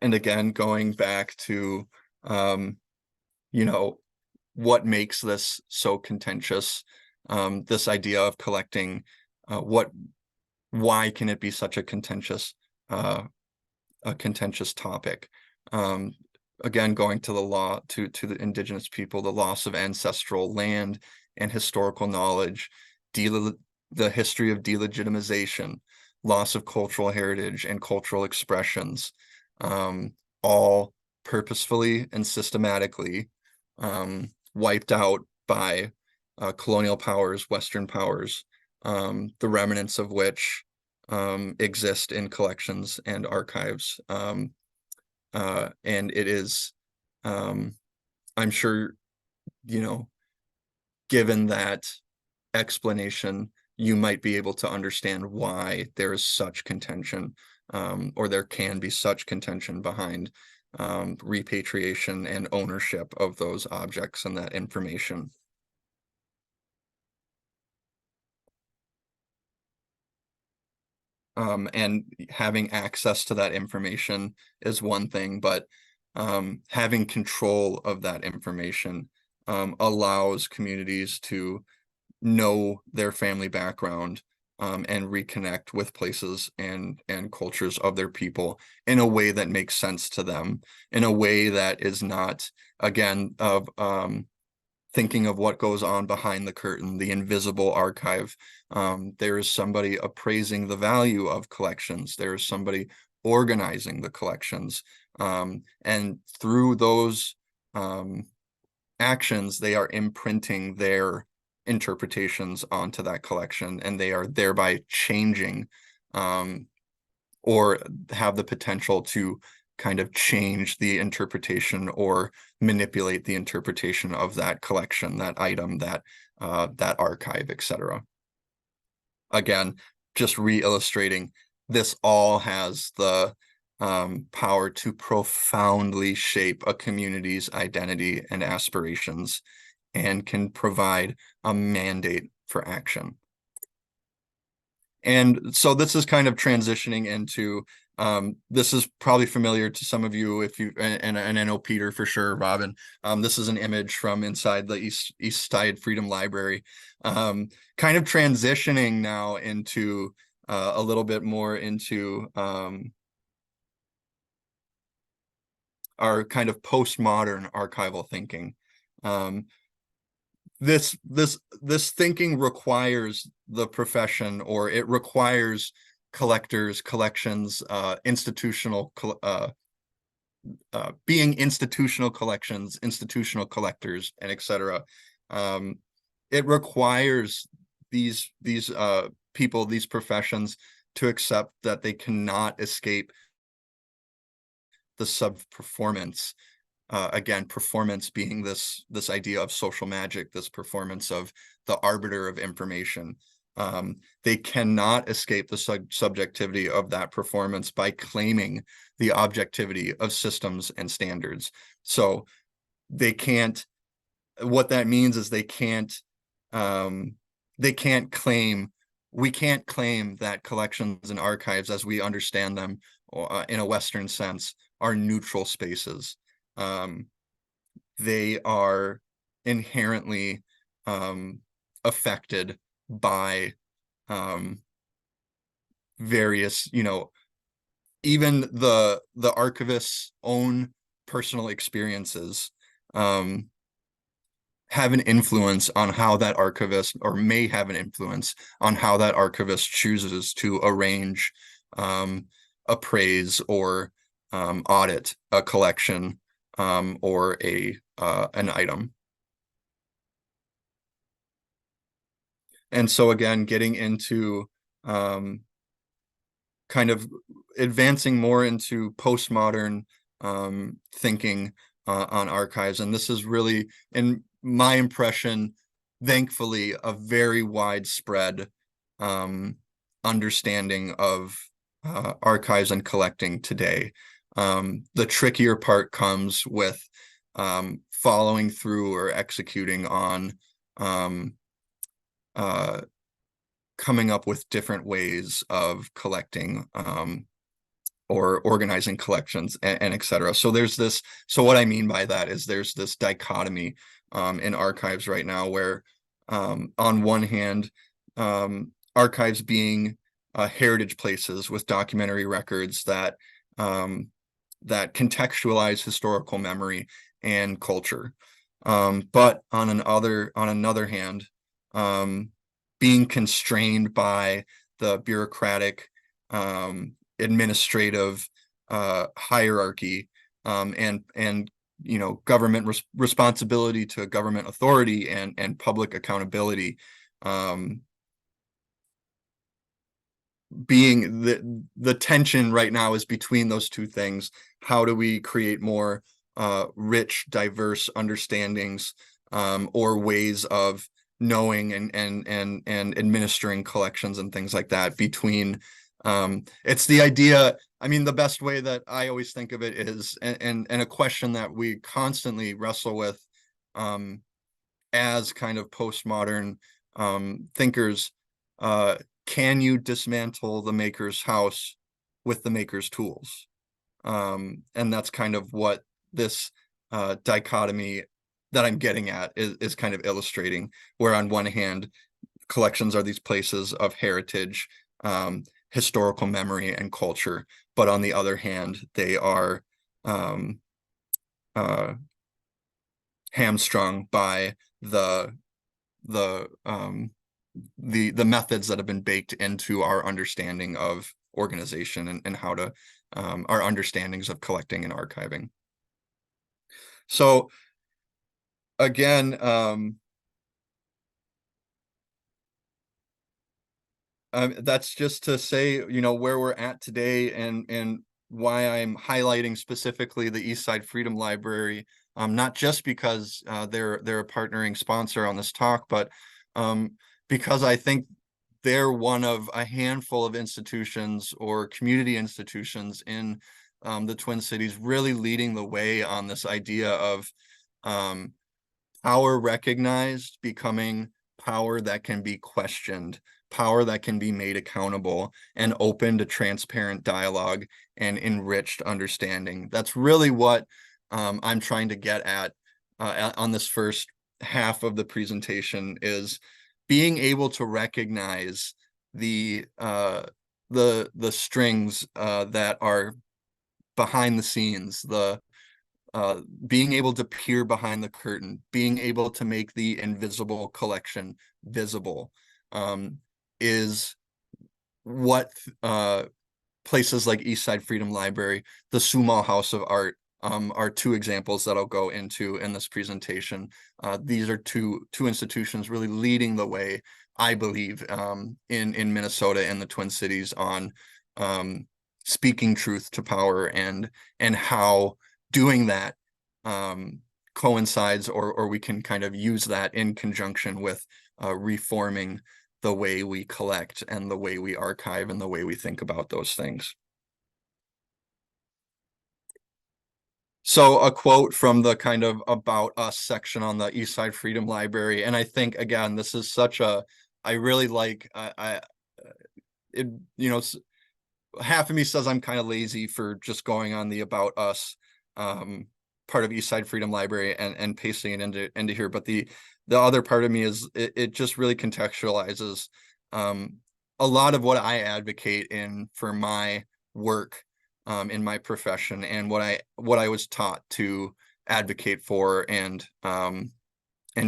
And again, going back to what makes this so contentious, this idea of collecting, why can it be such a contentious topic? Again, going to the law, to the indigenous people, the loss of ancestral land and historical knowledge, the history of delegitimization, loss of cultural heritage and cultural expressions, all purposefully and systematically wiped out by colonial powers, Western powers, the remnants of which exist in collections and archives. And it is, I'm sure, given that explanation, you might be able to understand why there is such contention, or there can be such contention behind repatriation and ownership of those objects and that information. And having access to that information is one thing, but having control of that information allows communities to know their family background and reconnect with places and cultures of their people in a way that makes sense to them, in a way that is not, again, of thinking of what goes on behind the curtain, the invisible archive. There is somebody appraising the value of collections. There is somebody organizing the collections. And through those actions, they are imprinting their interpretations onto that collection, and they are thereby changing or have the potential to kind of change the interpretation or manipulate the interpretation of that collection, that item, that archive, etc. Again, just re-illustrating, this all has the power to profoundly shape a community's identity and aspirations, and can provide a mandate for action. And so this is kind of transitioning into, this is probably familiar to some of you, if you, and I know Peter for sure, Robin. This is an image from inside the East Side Freedom Library. Kind of transitioning now into a little bit more into our kind of postmodern archival thinking. This thinking requires the profession, or it requires collectors, collections, being institutional collections, institutional collectors, and etc. It requires these people, these professions, to accept that they cannot escape the sub-performance. Again, performance being this idea of social magic, this performance of the arbiter of information. They cannot escape the subjectivity of that performance by claiming the objectivity of systems and standards. So they can't, what that means is they can't claim, we can't claim that collections and archives as we understand them in a Western sense are neutral spaces. They are inherently affected by various, even the archivist's own personal experiences have an influence on how that archivist, or may have an influence on how that archivist chooses to arrange, appraise, or audit a collection or an item. And so again, getting into kind of advancing more into postmodern thinking on archives. And this is really, in my impression, thankfully, a very widespread understanding of archives and collecting today. The trickier part comes with following through or executing on coming up with different ways of collecting or organizing collections, and etc. So there's this, so what I mean by that is there's this dichotomy in archives right now where on one hand, archives being heritage places with documentary records that that contextualize historical memory and culture. But on another hand, being constrained by the bureaucratic, administrative hierarchy, and government responsibility to government authority and public accountability, being the tension right now is between those two things. How do we create more rich, diverse understandings or ways of knowing and administering collections and things like that between it's the idea, I mean, the best way that I always think of it is, and a question that we constantly wrestle with as kind of postmodern thinkers, can you dismantle the maker's house with the maker's tools? And that's kind of what this dichotomy that I'm getting at is kind of illustrating, where on one hand, collections are these places of heritage, historical memory, and culture, but on the other hand, they are hamstrung by the methods that have been baked into our understanding of organization and how to our understandings of collecting and archiving. So again, that's just to say, you know, where we're at today and why I'm highlighting specifically the Eastside Freedom Library, not just because they're a partnering sponsor on this talk, but because I think they're one of a handful of institutions or community institutions in the Twin Cities really leading the way on this idea of power recognized becoming power that can be questioned, power that can be made accountable, and open to transparent dialogue and enriched understanding. That's really what I'm trying to get at on this first half of the presentation, is being able to recognize the strings that are behind the scenes, being able to peer behind the curtain, being able to make the invisible collection visible, is what places like Eastside Freedom Library, the Sumal House of Art, are two examples that I'll go into in this presentation. These are two institutions really leading the way, I believe, in Minnesota and the Twin Cities on speaking truth to power, and how doing that coincides, or we can kind of use that in conjunction with reforming the way we collect and the way we archive and the way we think about those things. So a quote from the kind of About Us section on the Eastside Freedom Library, and I think, again, this is such a, I really like, it, you know, half of me says I'm kind of lazy for just going on the About Us part of Eastside Freedom Library and pasting it into here, but the other part of me is it just really contextualizes a lot of what I advocate in for my work in my profession, and what I was taught to advocate for and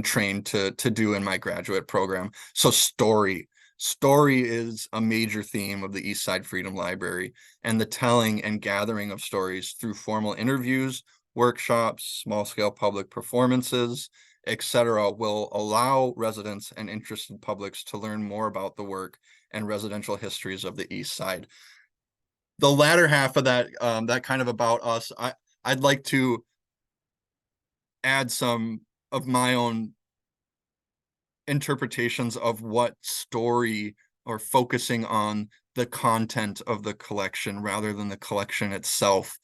trained to do in my graduate program. So story is a major theme of the Eastside Freedom Library, and the telling and gathering of stories through formal interviews, workshops, small-scale public performances, etc., will allow residents and interested publics to learn more about the work and residential histories of the East Side. The latter half of that, that kind of About Us, I'd like to add some of my own interpretations of what story, or focusing on the content of the collection rather than the collection itself.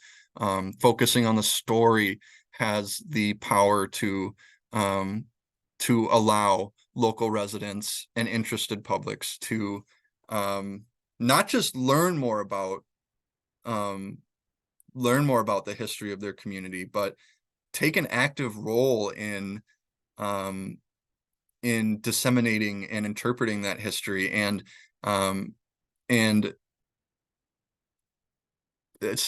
Focusing on the story has the power to allow local residents and interested publics to not just learn more about the history of their community, but take an active role in disseminating and interpreting that history, and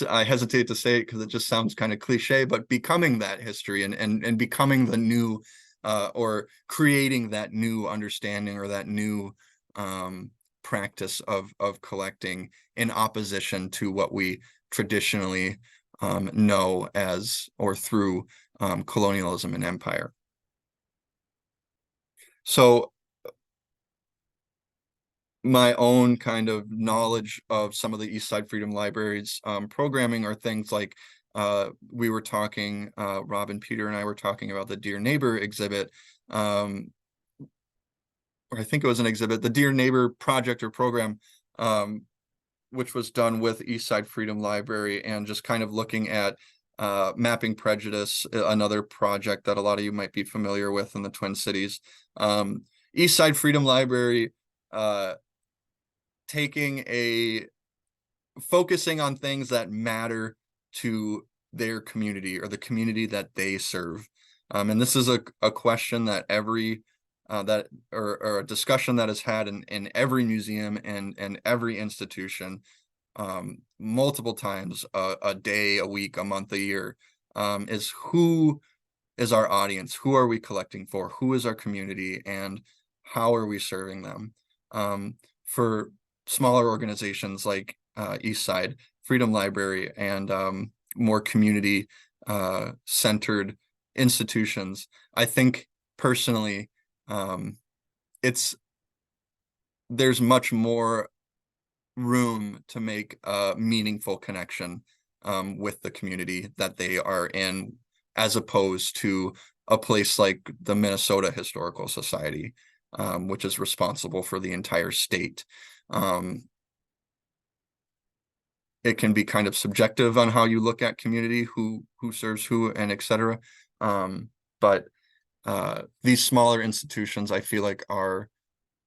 I hesitate to say it because it just sounds kind of cliche, but becoming that history and becoming the new or creating that new understanding, or that new practice of collecting, in opposition to what we traditionally know as, or through, colonialism and empire. So my own kind of knowledge of some of the Eastside Freedom Library's programming are things like, we were talking, Robin, Peter, and I were talking about the Dear Neighbor exhibit, or I think it was an exhibit, the Dear Neighbor project or program, which was done with Eastside Freedom Library, and just kind of looking at Mapping Prejudice, another project that a lot of you might be familiar with in the Twin Cities. Eastside Freedom Library focusing on things that matter to their community, or the community that they serve. And this is a question that or a discussion that is had in every museum and every institution multiple times a day, a week, a month, a year, is who is our audience? Who are we collecting for? Who is our community, and how are we serving them? For smaller organizations like Eastside, Freedom Library and more community centered institutions. I think personally, there's much more room to make a meaningful connection with the community that they are in, as opposed to a place like the Minnesota Historical Society, which is responsible for the entire state. It can be kind of subjective on how you look at community, who serves who, and etc. But these smaller institutions, I feel like, are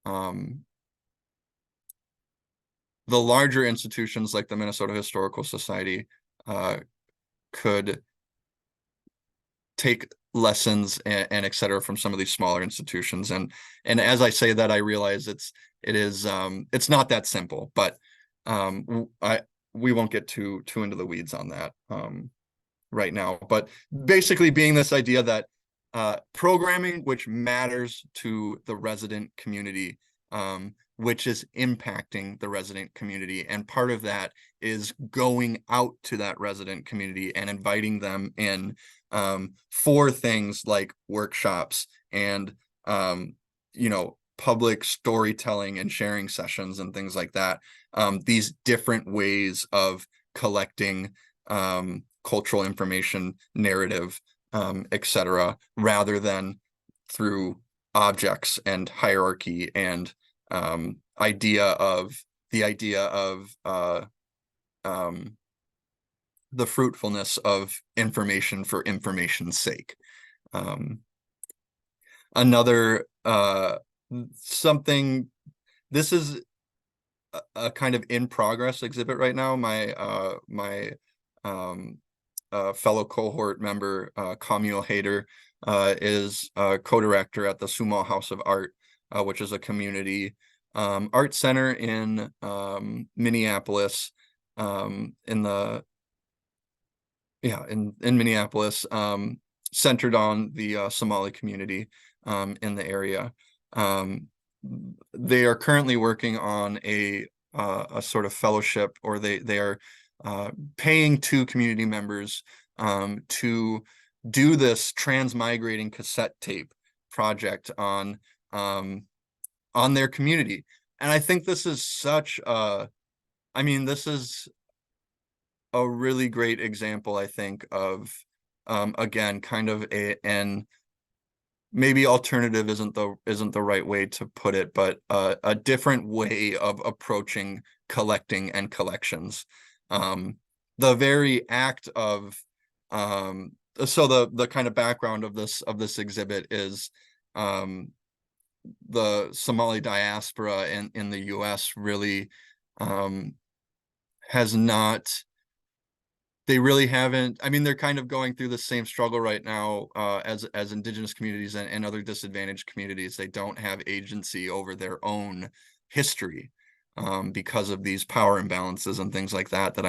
the larger institutions like the Minnesota Historical Society could take lessons and et cetera from some of these smaller institutions. And as I say that, I realize it's not that simple, but we won't get too into the weeds on that right now. But basically being this idea that programming which matters to the resident community, which is impacting the resident community. And part of that is going out to that resident community and inviting them in for things like workshops and, public storytelling and sharing sessions and things like that. These different ways of collecting cultural information, narrative, etc., rather than through objects and hierarchy and the idea of the fruitfulness of information for information's sake. Another something, this is a kind of in progress exhibit right now. My fellow cohort member, Kamil Hader, is a co-director at the Sumal House of Art, which is a community art center in Minneapolis, in Minneapolis, centered on the Somali community in the area. They are currently working on a sort of fellowship, or they are paying 2 community members to do this transmigrating cassette tape project on their community. And I think this is this is a really great example, I think, of again, kind of an maybe alternative isn't the right way to put it, but a different way of approaching collecting and collections. The very act of so the kind of background of this exhibit is the Somali diaspora in the US really has not, they really haven't, they're kind of going through the same struggle right now as Indigenous communities and other disadvantaged communities. They don't have agency over their own history because of these power imbalances and things like that that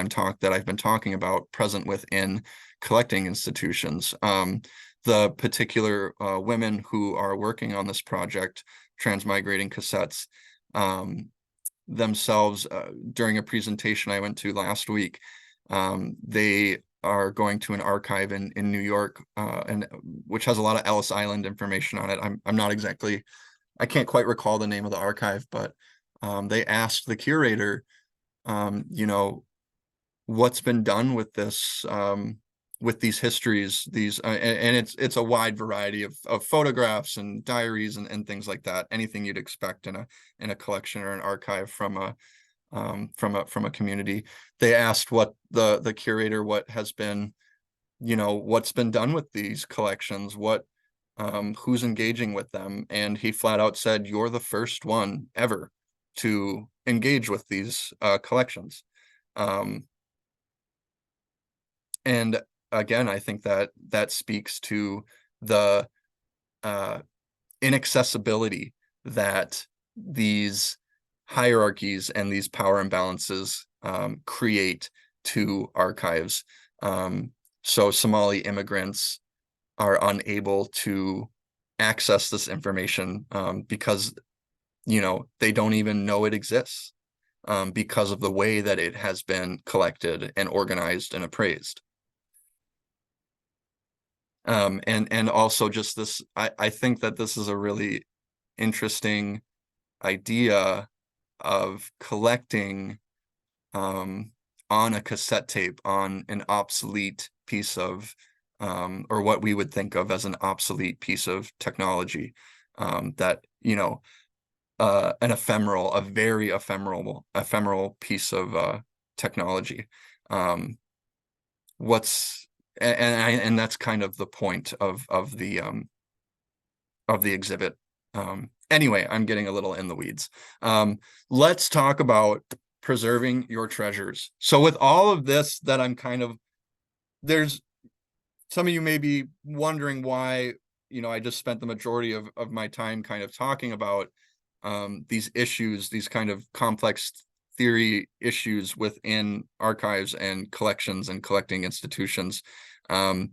I've been talking about present within collecting institutions. The particular women who are working on this project, transmigrating cassettes, themselves, during a presentation I went to last week, they are going to an archive in New York, and which has a lot of Ellis Island information on it. I'm not exactly, I can't quite recall the name of the archive, but they asked the curator, what's been done with this, with these histories, and it's a wide variety of photographs and diaries and things like that. Anything you'd expect in a collection or an archive from a community. They asked what the curator, what has been, what's been done with these collections, who's engaging with them, and he flat out said, "You're the first one ever to engage with these collections." And again, I think that speaks to the inaccessibility that these hierarchies and these power imbalances create to archives. So Somali immigrants are unable to access this information because they don't even know it exists. because of the way that it has been collected and organized and appraised. And also just this, I think that this is a really interesting idea of collecting on a cassette tape, on an obsolete piece of or what we would think of as an obsolete piece of technology, that, you know, an ephemeral, a very ephemeral piece of technology. And that's kind of the point of the exhibit. Anyway, I'm getting a little in the weeds. Let's talk about preserving your treasures. So with all of this that I'm kind of, there's some of you may be wondering why, you know, I just spent the majority of my time kind of talking about these issues, these kind of complex theory issues within archives and collections and collecting institutions. And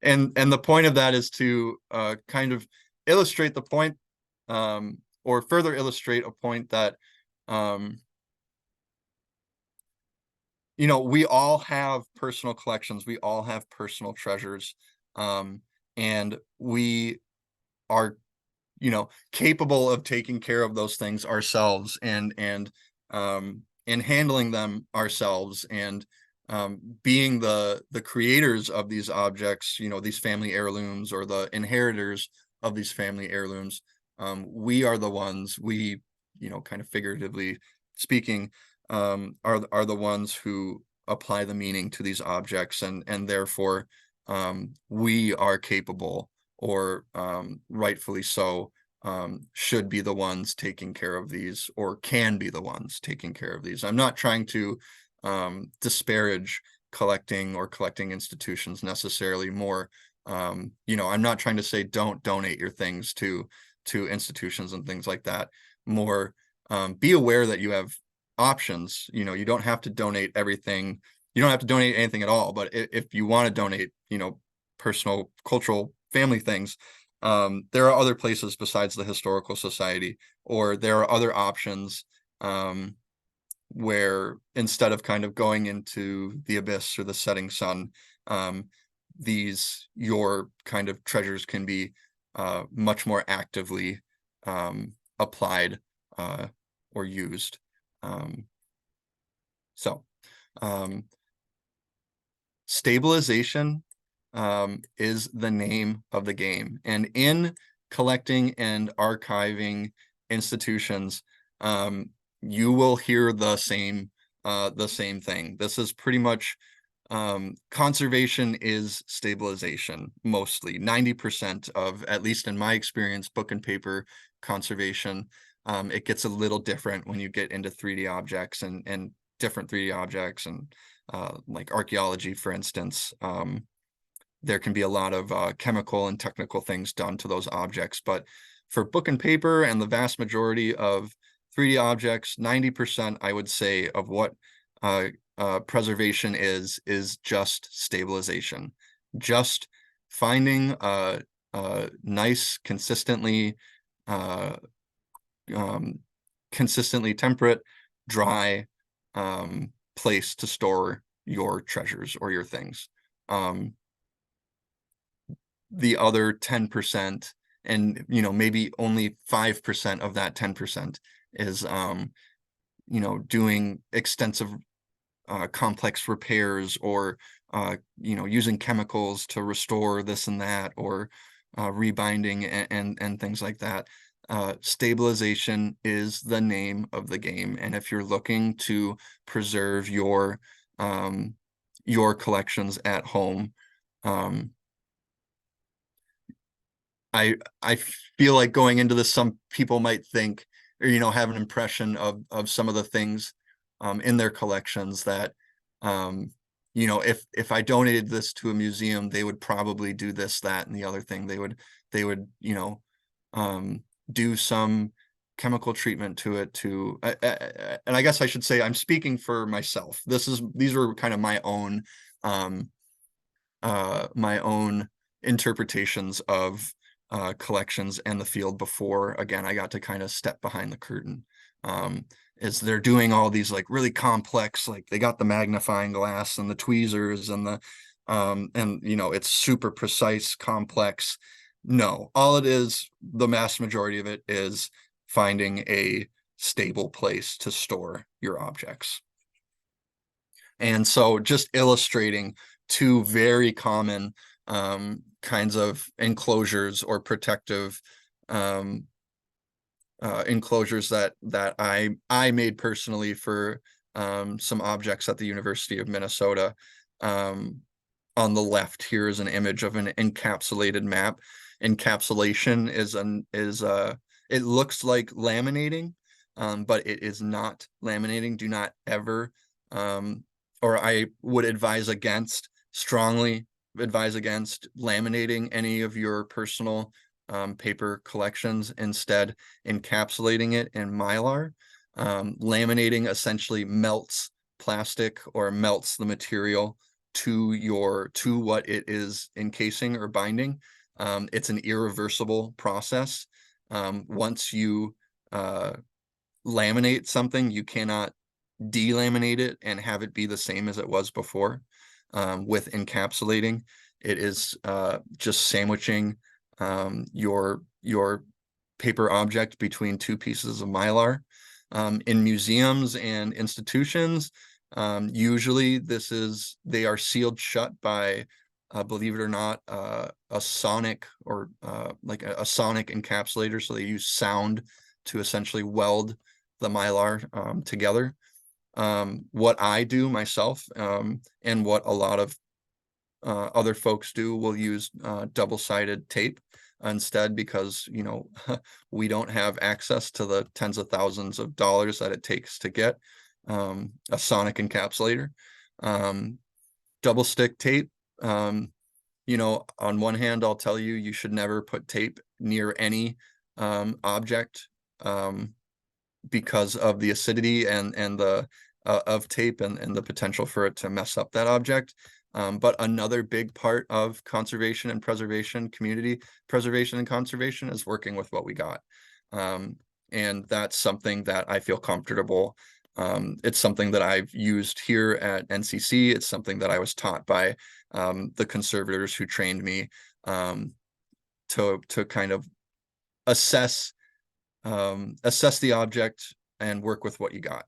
the point of that is to kind of illustrate the point, or further illustrate a point that, you know, we all have personal collections, we all have personal treasures, and we are, you know, capable of taking care of those things ourselves and handling them ourselves, and being the creators of these objects, you know, these family heirlooms, or the inheritors of these family heirlooms. We are the ones, we, you know, kind of figuratively speaking, are the ones who apply the meaning to these objects, and therefore we are capable, or rightfully so, should be the ones taking care of these, or can be the ones taking care of these. I'm not trying to disparage collecting or collecting institutions necessarily. More, you know, I'm not trying to say don't donate your things to institutions and things like that. More, be aware that you have options. You know, you don't have to donate everything. You don't have to donate anything at all. But if you want to donate, you know, personal, cultural, family things, there are other places besides the Historical Society, or there are other options where, instead of kind of going into the abyss or the setting sun, your kind of treasures can be much more actively applied or used. Stabilization is the name of the game, and in collecting and archiving institutions, you will hear the same thing. This is pretty much, conservation is stabilization. Mostly 90% of, at least in my experience, book and paper conservation. It gets a little different when you get into 3D objects and different 3D objects, and like archaeology, for instance. There can be a lot of chemical and technical things done to those objects, but for book and paper and the vast majority of 3D objects, 90%, I would say, of what preservation is just stabilization. Just finding a nice, consistently temperate, dry place to store your treasures or your things. The other 10%, and, you know, maybe only 5% of that 10% is, you know, doing extensive complex repairs, or you know, using chemicals to restore this and that, or rebinding and things like that. Stabilization is the name of the game, and if you're looking to preserve your collections at home, I feel like going into this, some people might think, or, you know, have an impression of some of the things in their collections that, you know, if I donated this to a museum, they would probably do this, that, and the other thing. They would, you know, do some chemical treatment to it and I guess I should say, I'm speaking for myself. These were kind of my own interpretations of collections and the field before, again, I got to kind of step behind the curtain. is they're doing all these like really complex, like they got the magnifying glass and the tweezers and the and you know, it's super precise, complex. No, all it is, the vast majority of it is finding a stable place to store your objects. And so just illustrating two very common kinds of enclosures or protective enclosures that I made personally for some objects at the University of Minnesota. On the left here is an image of an encapsulated map. Encapsulation is it looks like laminating, but it is not laminating. Do not ever or I would strongly advise against laminating any of your personal paper collections. Instead, encapsulating it in Mylar. Laminating essentially melts plastic or melts the material to what it is encasing or binding. It's an irreversible process. Once you laminate something, you cannot delaminate it and have it be the same as it was before. With encapsulating, it is just sandwiching your paper object between two pieces of Mylar. In museums and institutions, usually they are sealed shut by believe it or not, a sonic or like a sonic encapsulator. So they use sound to essentially weld the Mylar together. What I do myself and what a lot of other folks do will use double-sided tape instead, because you know we don't have access to the tens of thousands of dollars that it takes to get a sonic encapsulator. Double stick tape, you know, on one hand, I'll tell you, you should never put tape near any object because of the acidity and the of tape and the potential for it to mess up that object. But another big part of conservation and preservation, community preservation and conservation, is working with what we got. And that's something that I feel comfortable. It's something that I've used here at NCC. It's something that I was taught by the conservators who trained me to kind of assess the object and work with what you got.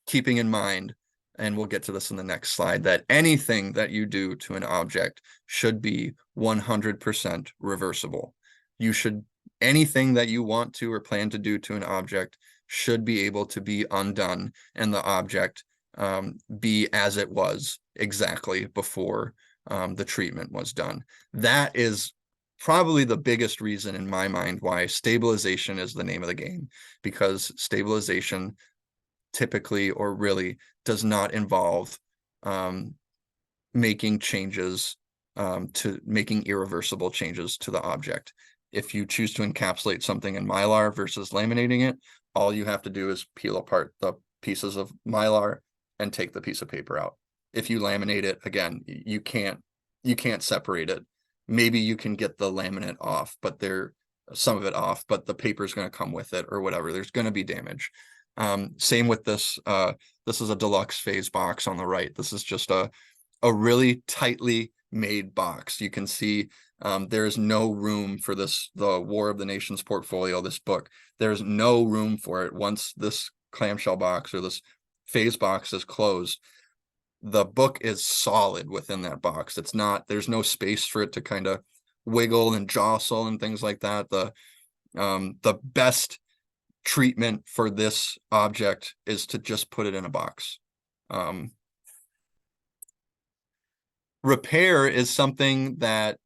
Keeping in mind, and we'll get to this in the next slide, that anything that you do to an object should be 100% reversible. Anything that you want to or plan to do to an object should be able to be undone and the object be as it was exactly before the treatment was done. That is probably the biggest reason in my mind why stabilization is the name of the game, because stabilization typically or really does not involve making changes to making irreversible changes to the object. If you choose to encapsulate something in Mylar versus laminating it, all you have to do is peel apart the pieces of Mylar and take the piece of paper out. If you laminate it, again, you can't separate it. Maybe you can get the laminate off, but some of it off, but the paper is going to come with it or whatever. There's going to be damage. Same with this. This is a deluxe phase box on the right. This is just a really tightly made box. You can see there is no room for this, the War of the Nations portfolio, this book. There's no room for it. Once this clamshell box or this phase box is closed, the book is solid within that box. There's no space for it to kind of wiggle and jostle and things like that. The best treatment for this object is to just put it in a box. Repair is something that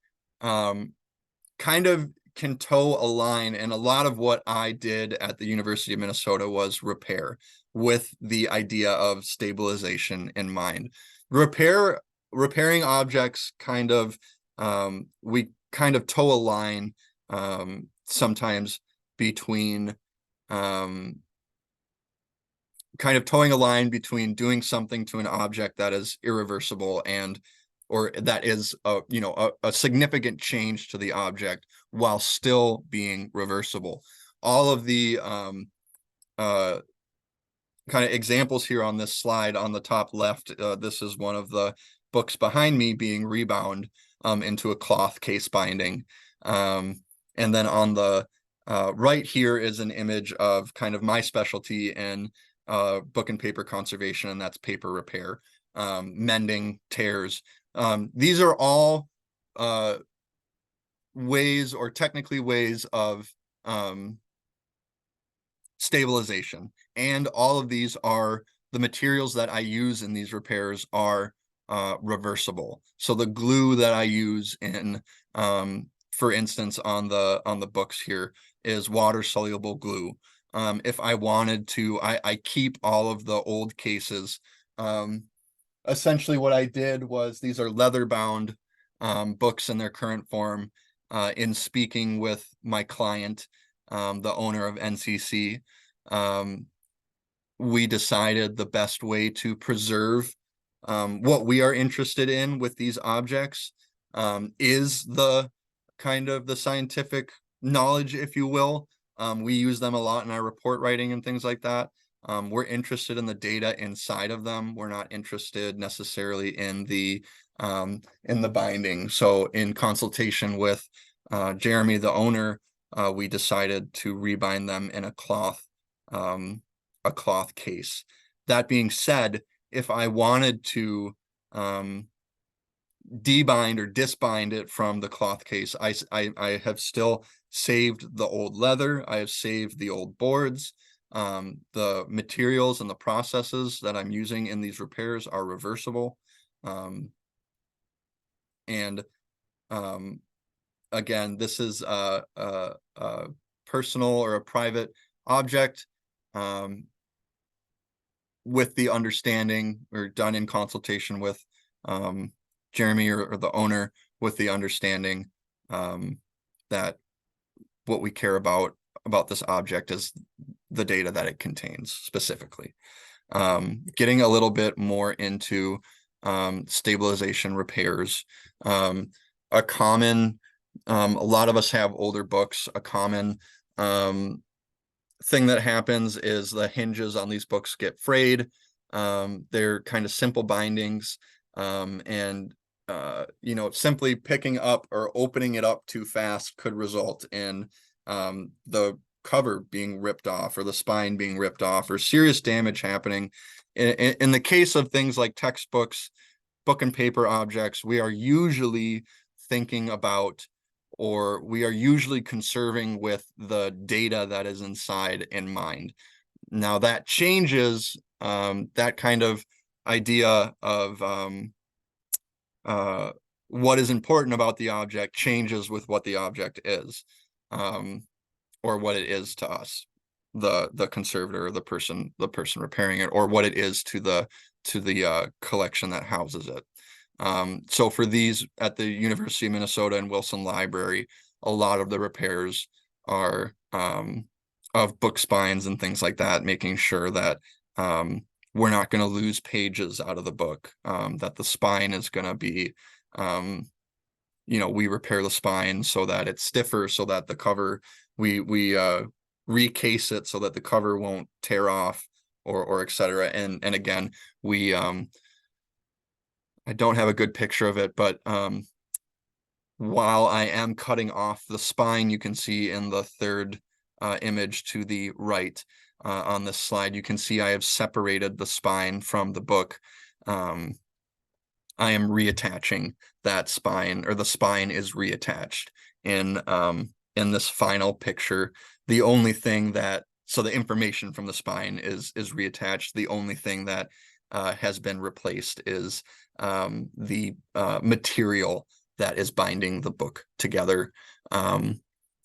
kind of can toe a line, and a lot of what I did at the University of Minnesota was repair with the idea of stabilization in mind. Repairing objects kind of we kind of toe a line sometimes between kind of towing a line between doing something to an object that is irreversible or that is a significant change to the object while still being reversible. all of the kind of examples here on this slide on the top left, this is one of the books behind me being rebound into a cloth case binding. And then on the right here is an image of kind of my specialty in book and paper conservation, and that's paper repair, mending tears. These are all ways, or technically ways, of stabilization. And all of these are the materials that I use in these repairs are reversible. So the glue that I use in, for instance, on the books here is water soluble glue. If I wanted to, I keep all of the old cases. Essentially what I did was, these are leather bound books in their current form. In speaking with my client, the owner of NCC, we decided the best way to preserve what we are interested in with these objects is the kind of the scientific knowledge, if you will. We use them a lot in our report writing and things like that. We're interested in the data inside of them. We're not interested necessarily in the binding. So in consultation with Jeremy, the owner, we decided to rebind them in a cloth case. That being said, if I wanted to debind or disbind it from the cloth case, I have still saved the old leather. I have saved the old boards. The materials and the processes that I'm using in these repairs are reversible. Again, this is a personal or a private object with the understanding, or done in consultation with Jeremy or the owner, with the understanding that what we care about this object is the data that it contains specifically. Getting a little bit more into stabilization repairs. A common, a lot of us have older books. A common thing that happens is the hinges on these books get frayed. They're kind of simple bindings, and simply picking up or opening it up too fast could result in the cover being ripped off, or the spine being ripped off, or serious damage happening. In the case of things like textbooks, book and paper objects, we are usually thinking about, or we are usually conserving with the data that is inside in mind. Now that changes, that kind of idea of what is important about the object changes with what the object is, or what it is to us, the conservator, or the person repairing it, or what it is to the collection that houses it. So for these at the University of Minnesota and Wilson Library, a lot of the repairs are of book spines and things like that, making sure that we're not going to lose pages out of the book, that the spine is going to be, we repair the spine so that it's stiffer, so that the cover, we recase it so that the cover won't tear off, or et cetera. And again, we I don't have a good picture of it, but while I am cutting off the spine, you can see in the third image to the right on this slide, you can see I have separated the spine from the book. I am reattaching that spine, or the spine is reattached in this final picture. The only thing that, so the information from the spine is reattached. The only thing that has been replaced is the material that is binding the book together, and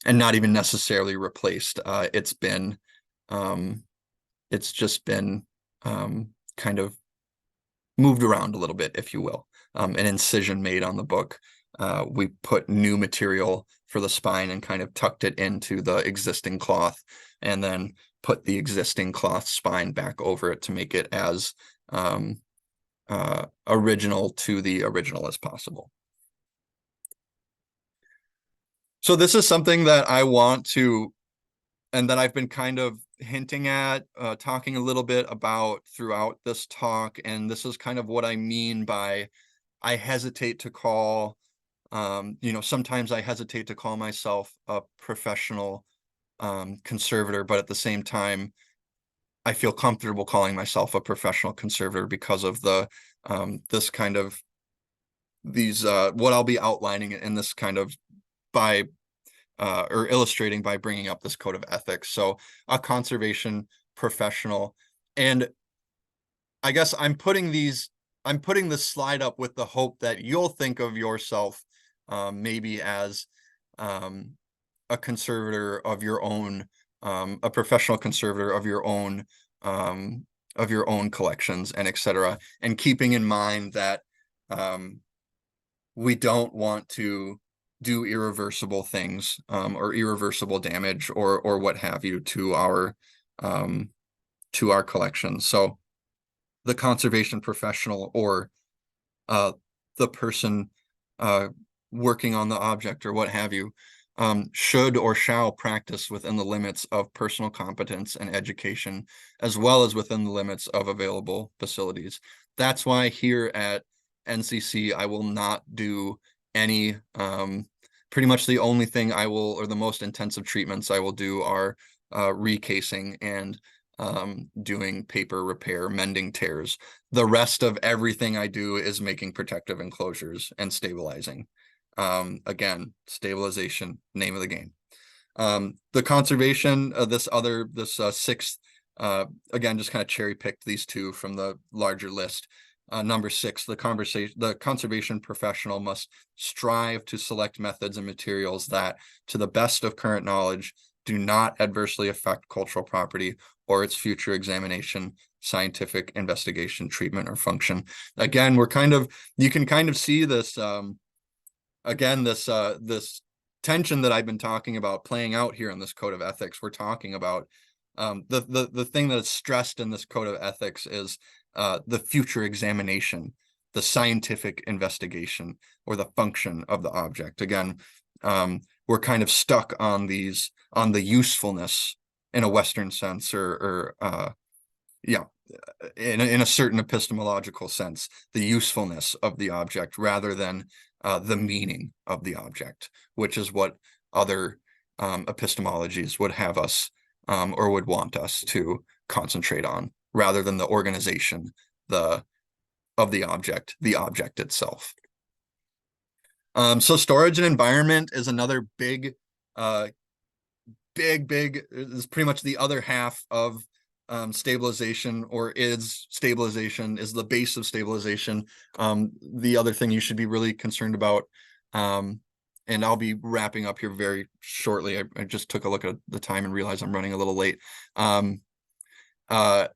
not even necessarily replaced. It's just been kind of moved around a little bit, if you will. An incision made on the book. We put new material for the spine and kind of tucked it into the existing cloth, and then put the existing cloth spine back over it to make it as original to the original as possible. So this is something that I want to and that I've been kind of hinting at, talking a little bit about throughout this talk, and this is kind of what I mean by I hesitate to call, sometimes I hesitate to call myself a professional conservator, but at the same time, I feel comfortable calling myself a professional conservator because of the this kind of these what I'll be outlining in this kind of by or illustrating by bringing up this code of ethics. So a conservation professional, and I guess I'm putting this slide up with the hope that you'll think of yourself maybe as a conservator of your own, a professional conservator of your own collections and etc. And keeping in mind that we don't want to do irreversible things or irreversible damage or what have you to our collections. So the conservation professional or the person working on the object or what have you should or shall practice within the limits of personal competence and education, as well as within the limits of available facilities. That's why here at NCC, I will not do any, pretty much the only thing I will, or the most intensive treatments I will do are recasing and doing paper repair, mending tears. The rest of everything I do is making protective enclosures and stabilizing. Again, stabilization, name of the game. The conservation of this sixth, again, just kind of cherry picked these two from the larger list. Number 6, the conservation professional must strive to select methods and materials that, to the best of current knowledge, do not adversely affect cultural property or its future examination, scientific investigation, treatment, or function. Again, you can kind of see this, again, this tension that I've been talking about playing out here in this code of ethics. We're talking about the thing that's stressed in this code of ethics is the future examination, the scientific investigation, or the function of the object. Again, we're kind of stuck on the usefulness in a Western sense, or in a certain epistemological sense, the usefulness of the object rather than the meaning of the object, which is what other epistemologies would have us or would want us to concentrate on, rather than the organization of the object itself. So storage and environment is another big is pretty much the other half of stabilization, or stabilization is the base of stabilization. The other thing you should be really concerned about, and I'll be wrapping up here very shortly. I just took a look at the time and realized I'm running a little late.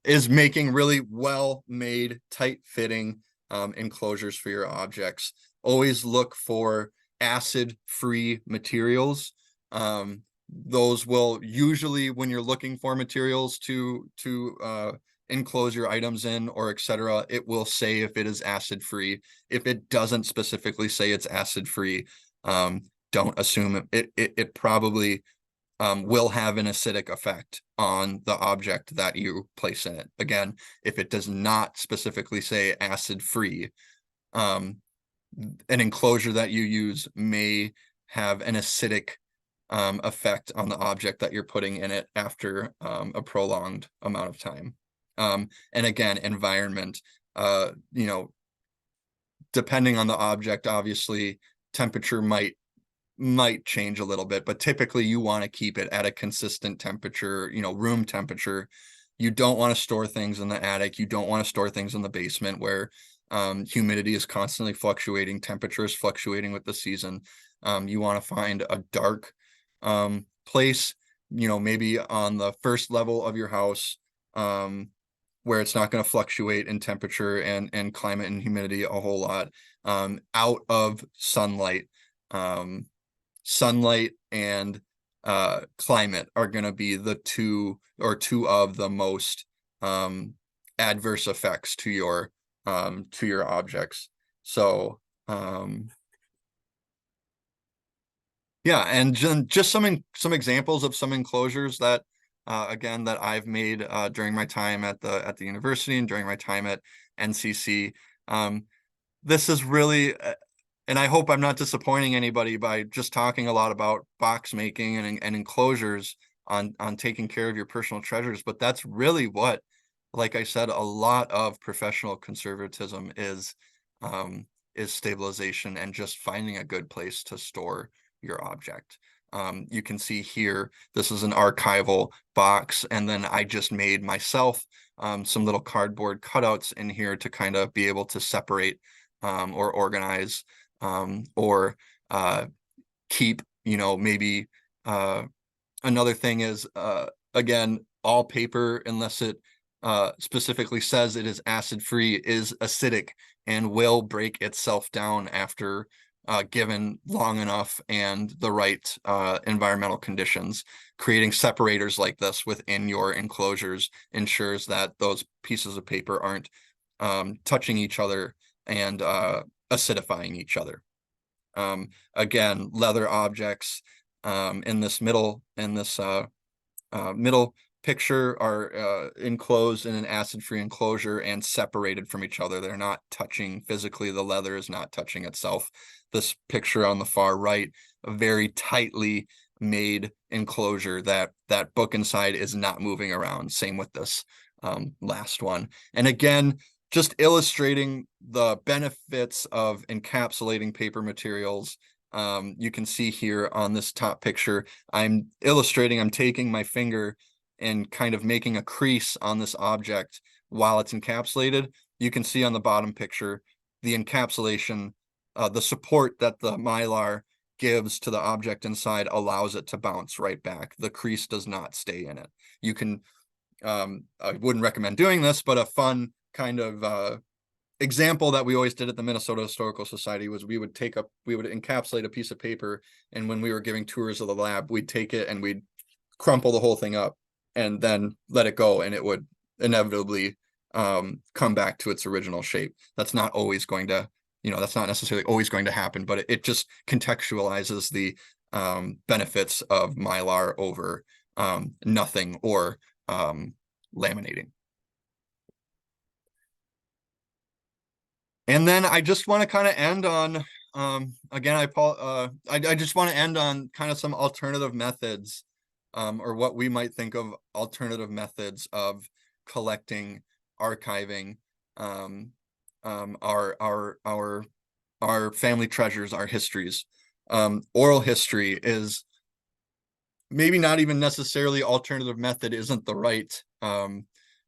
Is making really well-made, tight-fitting enclosures for your objects. Always look for acid-free materials. Those will usually, when you're looking for materials to enclose your items in or etc., it will say if it is acid-free. If it doesn't specifically say it's acid-free, don't assume it probably will have an acidic effect on the object that you place in it. Again, if it does not specifically say acid-free, an enclosure that you use may have an acidic effect on the object that you're putting in it after a prolonged amount of time. And again, environment, depending on the object, obviously temperature might change a little bit, but typically you want to keep it at a consistent temperature, room temperature. You don't want to store things in the attic. You don't want to store things in the basement where humidity is constantly fluctuating, temperature is fluctuating with the season. You want to find a dark place, maybe on the first level of your house, where it's not going to fluctuate in temperature and climate and humidity a whole lot, out of sunlight. Sunlight and climate are going to be the two of the most adverse effects to your objects. So Yeah, and just some examples of some enclosures that again that I've made during my time at the university and during my time at NCC. This is really and I hope I'm not disappointing anybody by just talking a lot about box making and enclosures on taking care of your personal treasures, but that's really what, like I said, a lot of professional conservatism is stabilization and just finding a good place to store your object. You can see here, this is an archival box, and then I just made myself some little cardboard cutouts in here to kind of be able to separate or organize or keep, maybe another thing is again, all paper, unless it specifically says it is acid free, is acidic and will break itself down after given long enough and the right environmental conditions. Creating separators like this within your enclosures ensures that those pieces of paper aren't touching each other and acidifying each other. Again, leather objects in this middle picture are enclosed in an acid-free enclosure and separated from each other. They're not touching physically. The leather is not touching itself. This picture on the far right, a very tightly made enclosure that book inside is not moving around. Same with this last one. And again, just illustrating the benefits of encapsulating paper materials. You can see here on this top picture, I'm taking my finger and kind of making a crease on this object while it's encapsulated. You can see on the bottom picture, the encapsulation, the support that the Mylar gives to the object inside allows it to bounce right back. The crease does not stay in it. You can, I wouldn't recommend doing this, but a fun kind of example that we always did at the Minnesota Historical Society was we would encapsulate a piece of paper, and when we were giving tours of the lab, we'd take it and we'd crumple the whole thing up and then let it go, and it would inevitably come back to its original shape. That's not always going to, that's not necessarily always going to happen, but it just contextualizes the benefits of Mylar over nothing or laminating. And then I just want to kind of end on, again, I just want to end on kind of some alternative methods, or what we might think of alternative methods of collecting, archiving, our family treasures, our histories. Oral history is maybe not even necessarily alternative method isn't the right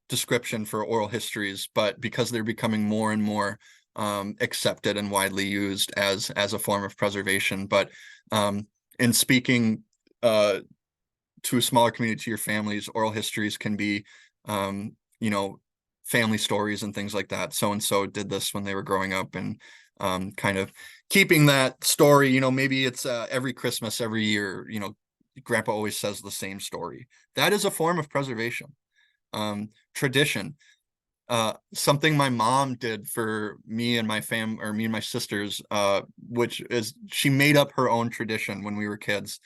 description for oral histories, but because they're becoming more and more accepted and widely used as a form of preservation. But in speaking to a smaller community, to your families, oral histories can be family stories and things like that. So and so did this when they were growing up, and kind of keeping that story, maybe it's every Christmas, every year, grandpa always says the same story. That is a form of preservation. Tradition. Something my mom did for me and my me and my sisters, which is she made up her own tradition when we were kids.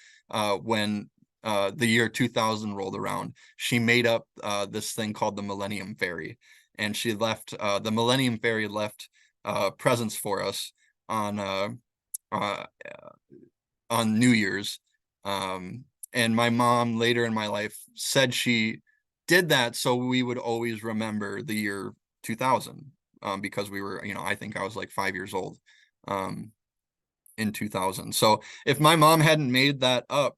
When the year 2000 rolled around, she made up this thing called the Millennium Fairy, and she left the Millennium Fairy left presents for us on New Year's. And my mom later in my life said she did that so we would always remember the year 2000, because we were, I think I was like 5 years old in 2000. So if my mom hadn't made that up,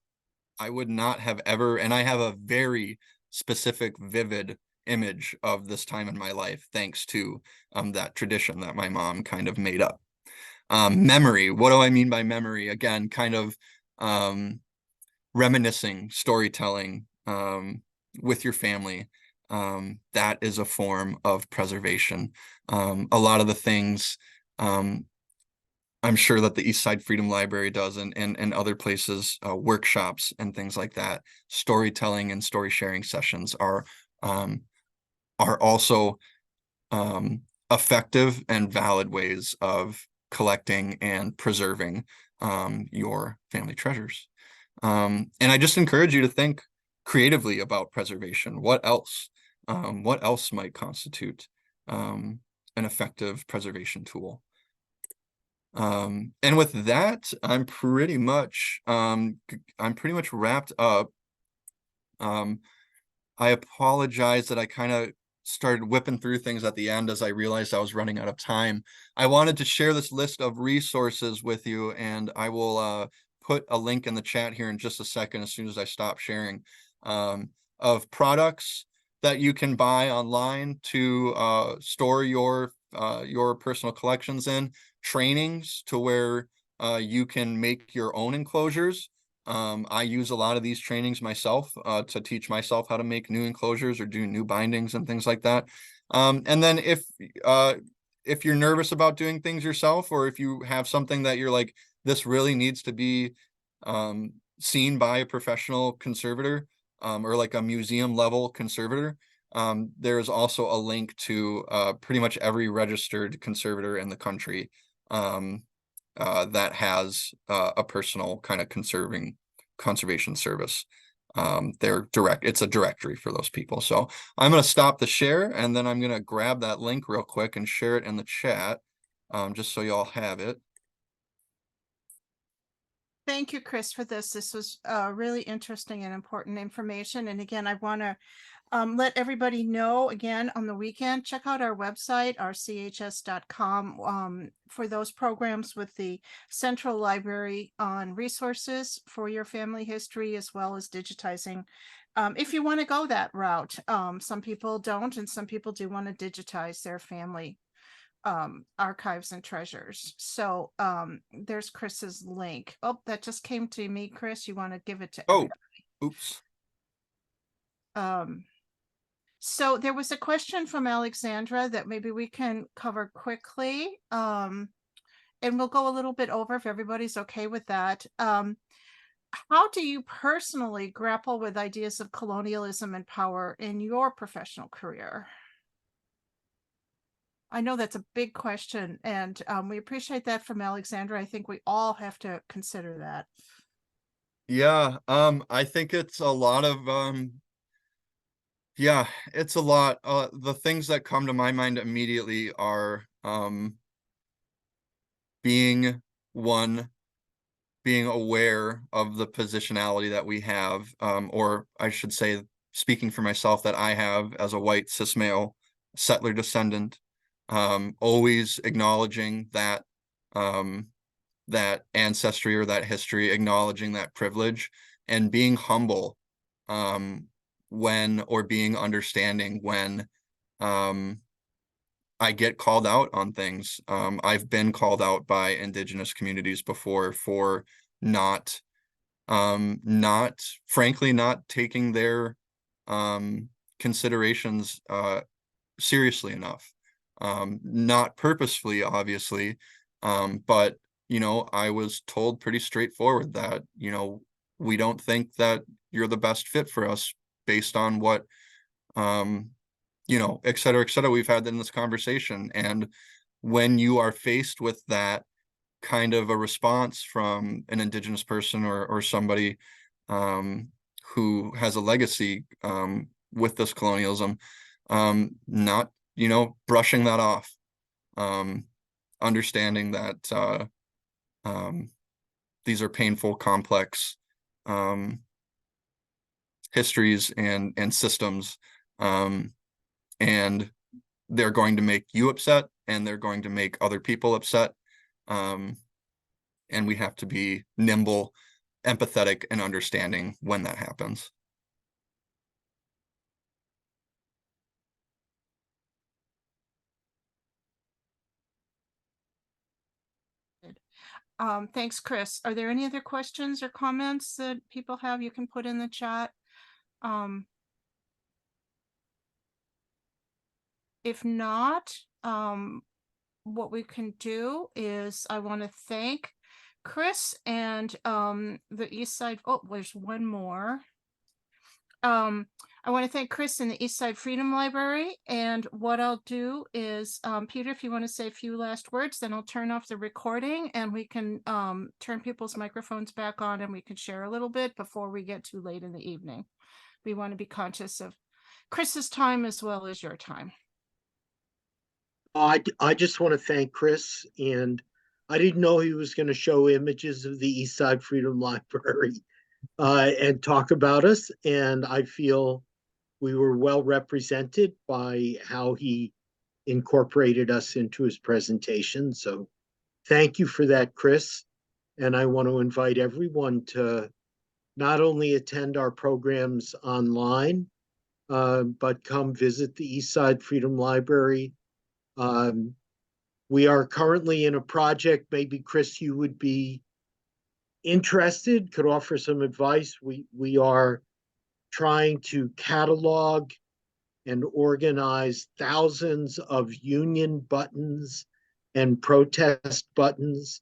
I would not have ever, and I have a very specific, vivid image of this time in my life, thanks to that tradition that my mom kind of made up. Memory. What do I mean by memory? Again, kind of reminiscing, storytelling with your family. That is a form of preservation. A lot of the things I'm sure that the East Side Freedom Library does, and other places, workshops and things like that. Storytelling and story sharing sessions are also effective and valid ways of collecting and preserving your family treasures. And I just encourage you to think creatively about preservation. What else? What else might constitute an effective preservation tool? And with that, I'm pretty much wrapped up. I apologize that I kind of started whipping through things at the end as I realized I was running out of time. I wanted to share this list of resources with you, and I will put a link in the chat here in just a second as soon as I stop sharing, of products that you can buy online to store your personal collections in, trainings to where you can make your own enclosures. I use a lot of these trainings myself to teach myself how to make new enclosures or do new bindings and things like that. And then if you're nervous about doing things yourself, or if you have something that you're like, this really needs to be seen by a professional conservator, or like a museum level conservator, there's also a link to pretty much every registered conservator in the country that has a personal kind of conservation service. It's a directory for those people. So I'm going to stop the share, and then I'm going to grab that link real quick and share it in the chat, just so y'all have it. Thank you, Chris, for this. This was really interesting and important information. And again, I want to let everybody know again on the weekend, check out our website, rchs.com, for those programs with the Central Library on resources for your family history, as well as digitizing. If you want to go that route, some people don't, and some people do want to digitize their family archives and treasures. So there's Chris's link. Oh, that just came to me, Chris. You want to give it to everybody? Oops. So there was a question from Alexandra that maybe we can cover quickly. And we'll go a little bit over if everybody's okay with that. How do you personally grapple with ideas of colonialism and power in your professional career? I know that's a big question, and we appreciate that from Alexandra. I think we all have to consider that. Yeah, I think it's a lot of yeah, it's a lot. The things that come to my mind immediately are being aware of the positionality that we have, or I should say, speaking for myself, that I have as a white cis male settler descendant, always acknowledging that that ancestry or that history, acknowledging that privilege, and being humble when, or being understanding when I get called out on things. I've been called out by Indigenous communities before for not frankly not taking their considerations seriously enough. Not purposefully, obviously, but I was told pretty straightforward that we don't think that you're the best fit for us based on what et cetera, we've had in this conversation. And when you are faced with that kind of a response from an Indigenous person or somebody who has a legacy with this colonialism, not brushing that off, understanding that these are painful, complex histories and systems, and they're going to make you upset, and they're going to make other people upset, and we have to be nimble, empathetic, and understanding when that happens. Thanks, Chris. Are there any other questions or comments that people have you can put in the chat? If not, what we can do is I want to thank Chris and the East Side. Oh, there's one more. I want to thank Chris and the East Side Freedom Library. And what I'll do is, Peter, if you want to say a few last words, then I'll turn off the recording and we can turn people's microphones back on and we can share a little bit before we get too late in the evening. We want to be conscious of Chris's time as well as your time. I just want to thank Chris, and I didn't know he was going to show images of the East Side Freedom Library and talk about us. And I feel we were well represented by how he incorporated us into his presentation. So thank you for that, Chris. And I want to invite everyone to not only attend our programs online, but come visit the East Side Freedom Library. We are currently in a project, maybe Chris, you would be interested, could offer some advice. We are trying to catalog and organize thousands of union buttons and protest buttons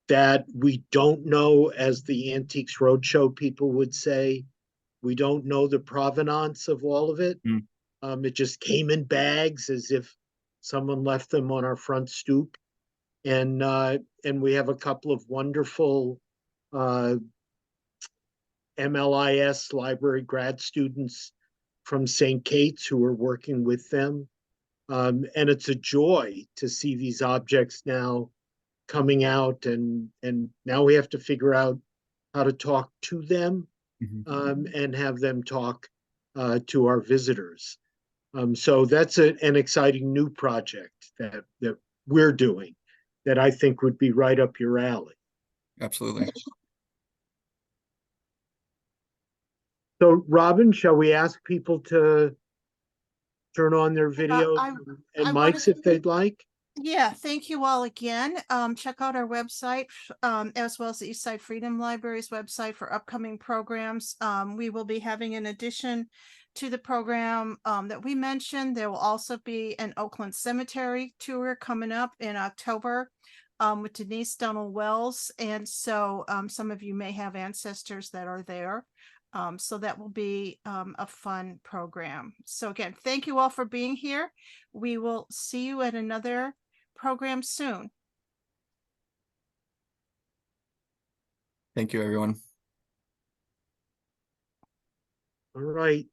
that we don't know, as the Antiques Roadshow people would say, we don't know the provenance of all of it. Mm. It just came in bags as if someone left them on our front stoop. And we have a couple of wonderful MLIS library grad students from St. Kate's who are working with them. And it's a joy to see these objects now coming out, and now we have to figure out how to talk to them and have them talk to our visitors. So that's an exciting new project that we're doing that I think would be right up your alley. Absolutely. So Robin, shall we ask people to turn on their videos I and wanted mics if they'd like? Yeah, thank you all again. Check out our website, as well as the East Side Freedom Library's website for upcoming programs. We will be having, in addition to the program that we mentioned, there will also be an Oakland Cemetery tour coming up in October with Denise Donald Wells. And so some of you may have ancestors that are there. So that will be a fun program. So again, thank you all for being here. We will see you at another program soon. Thank you, everyone. All right.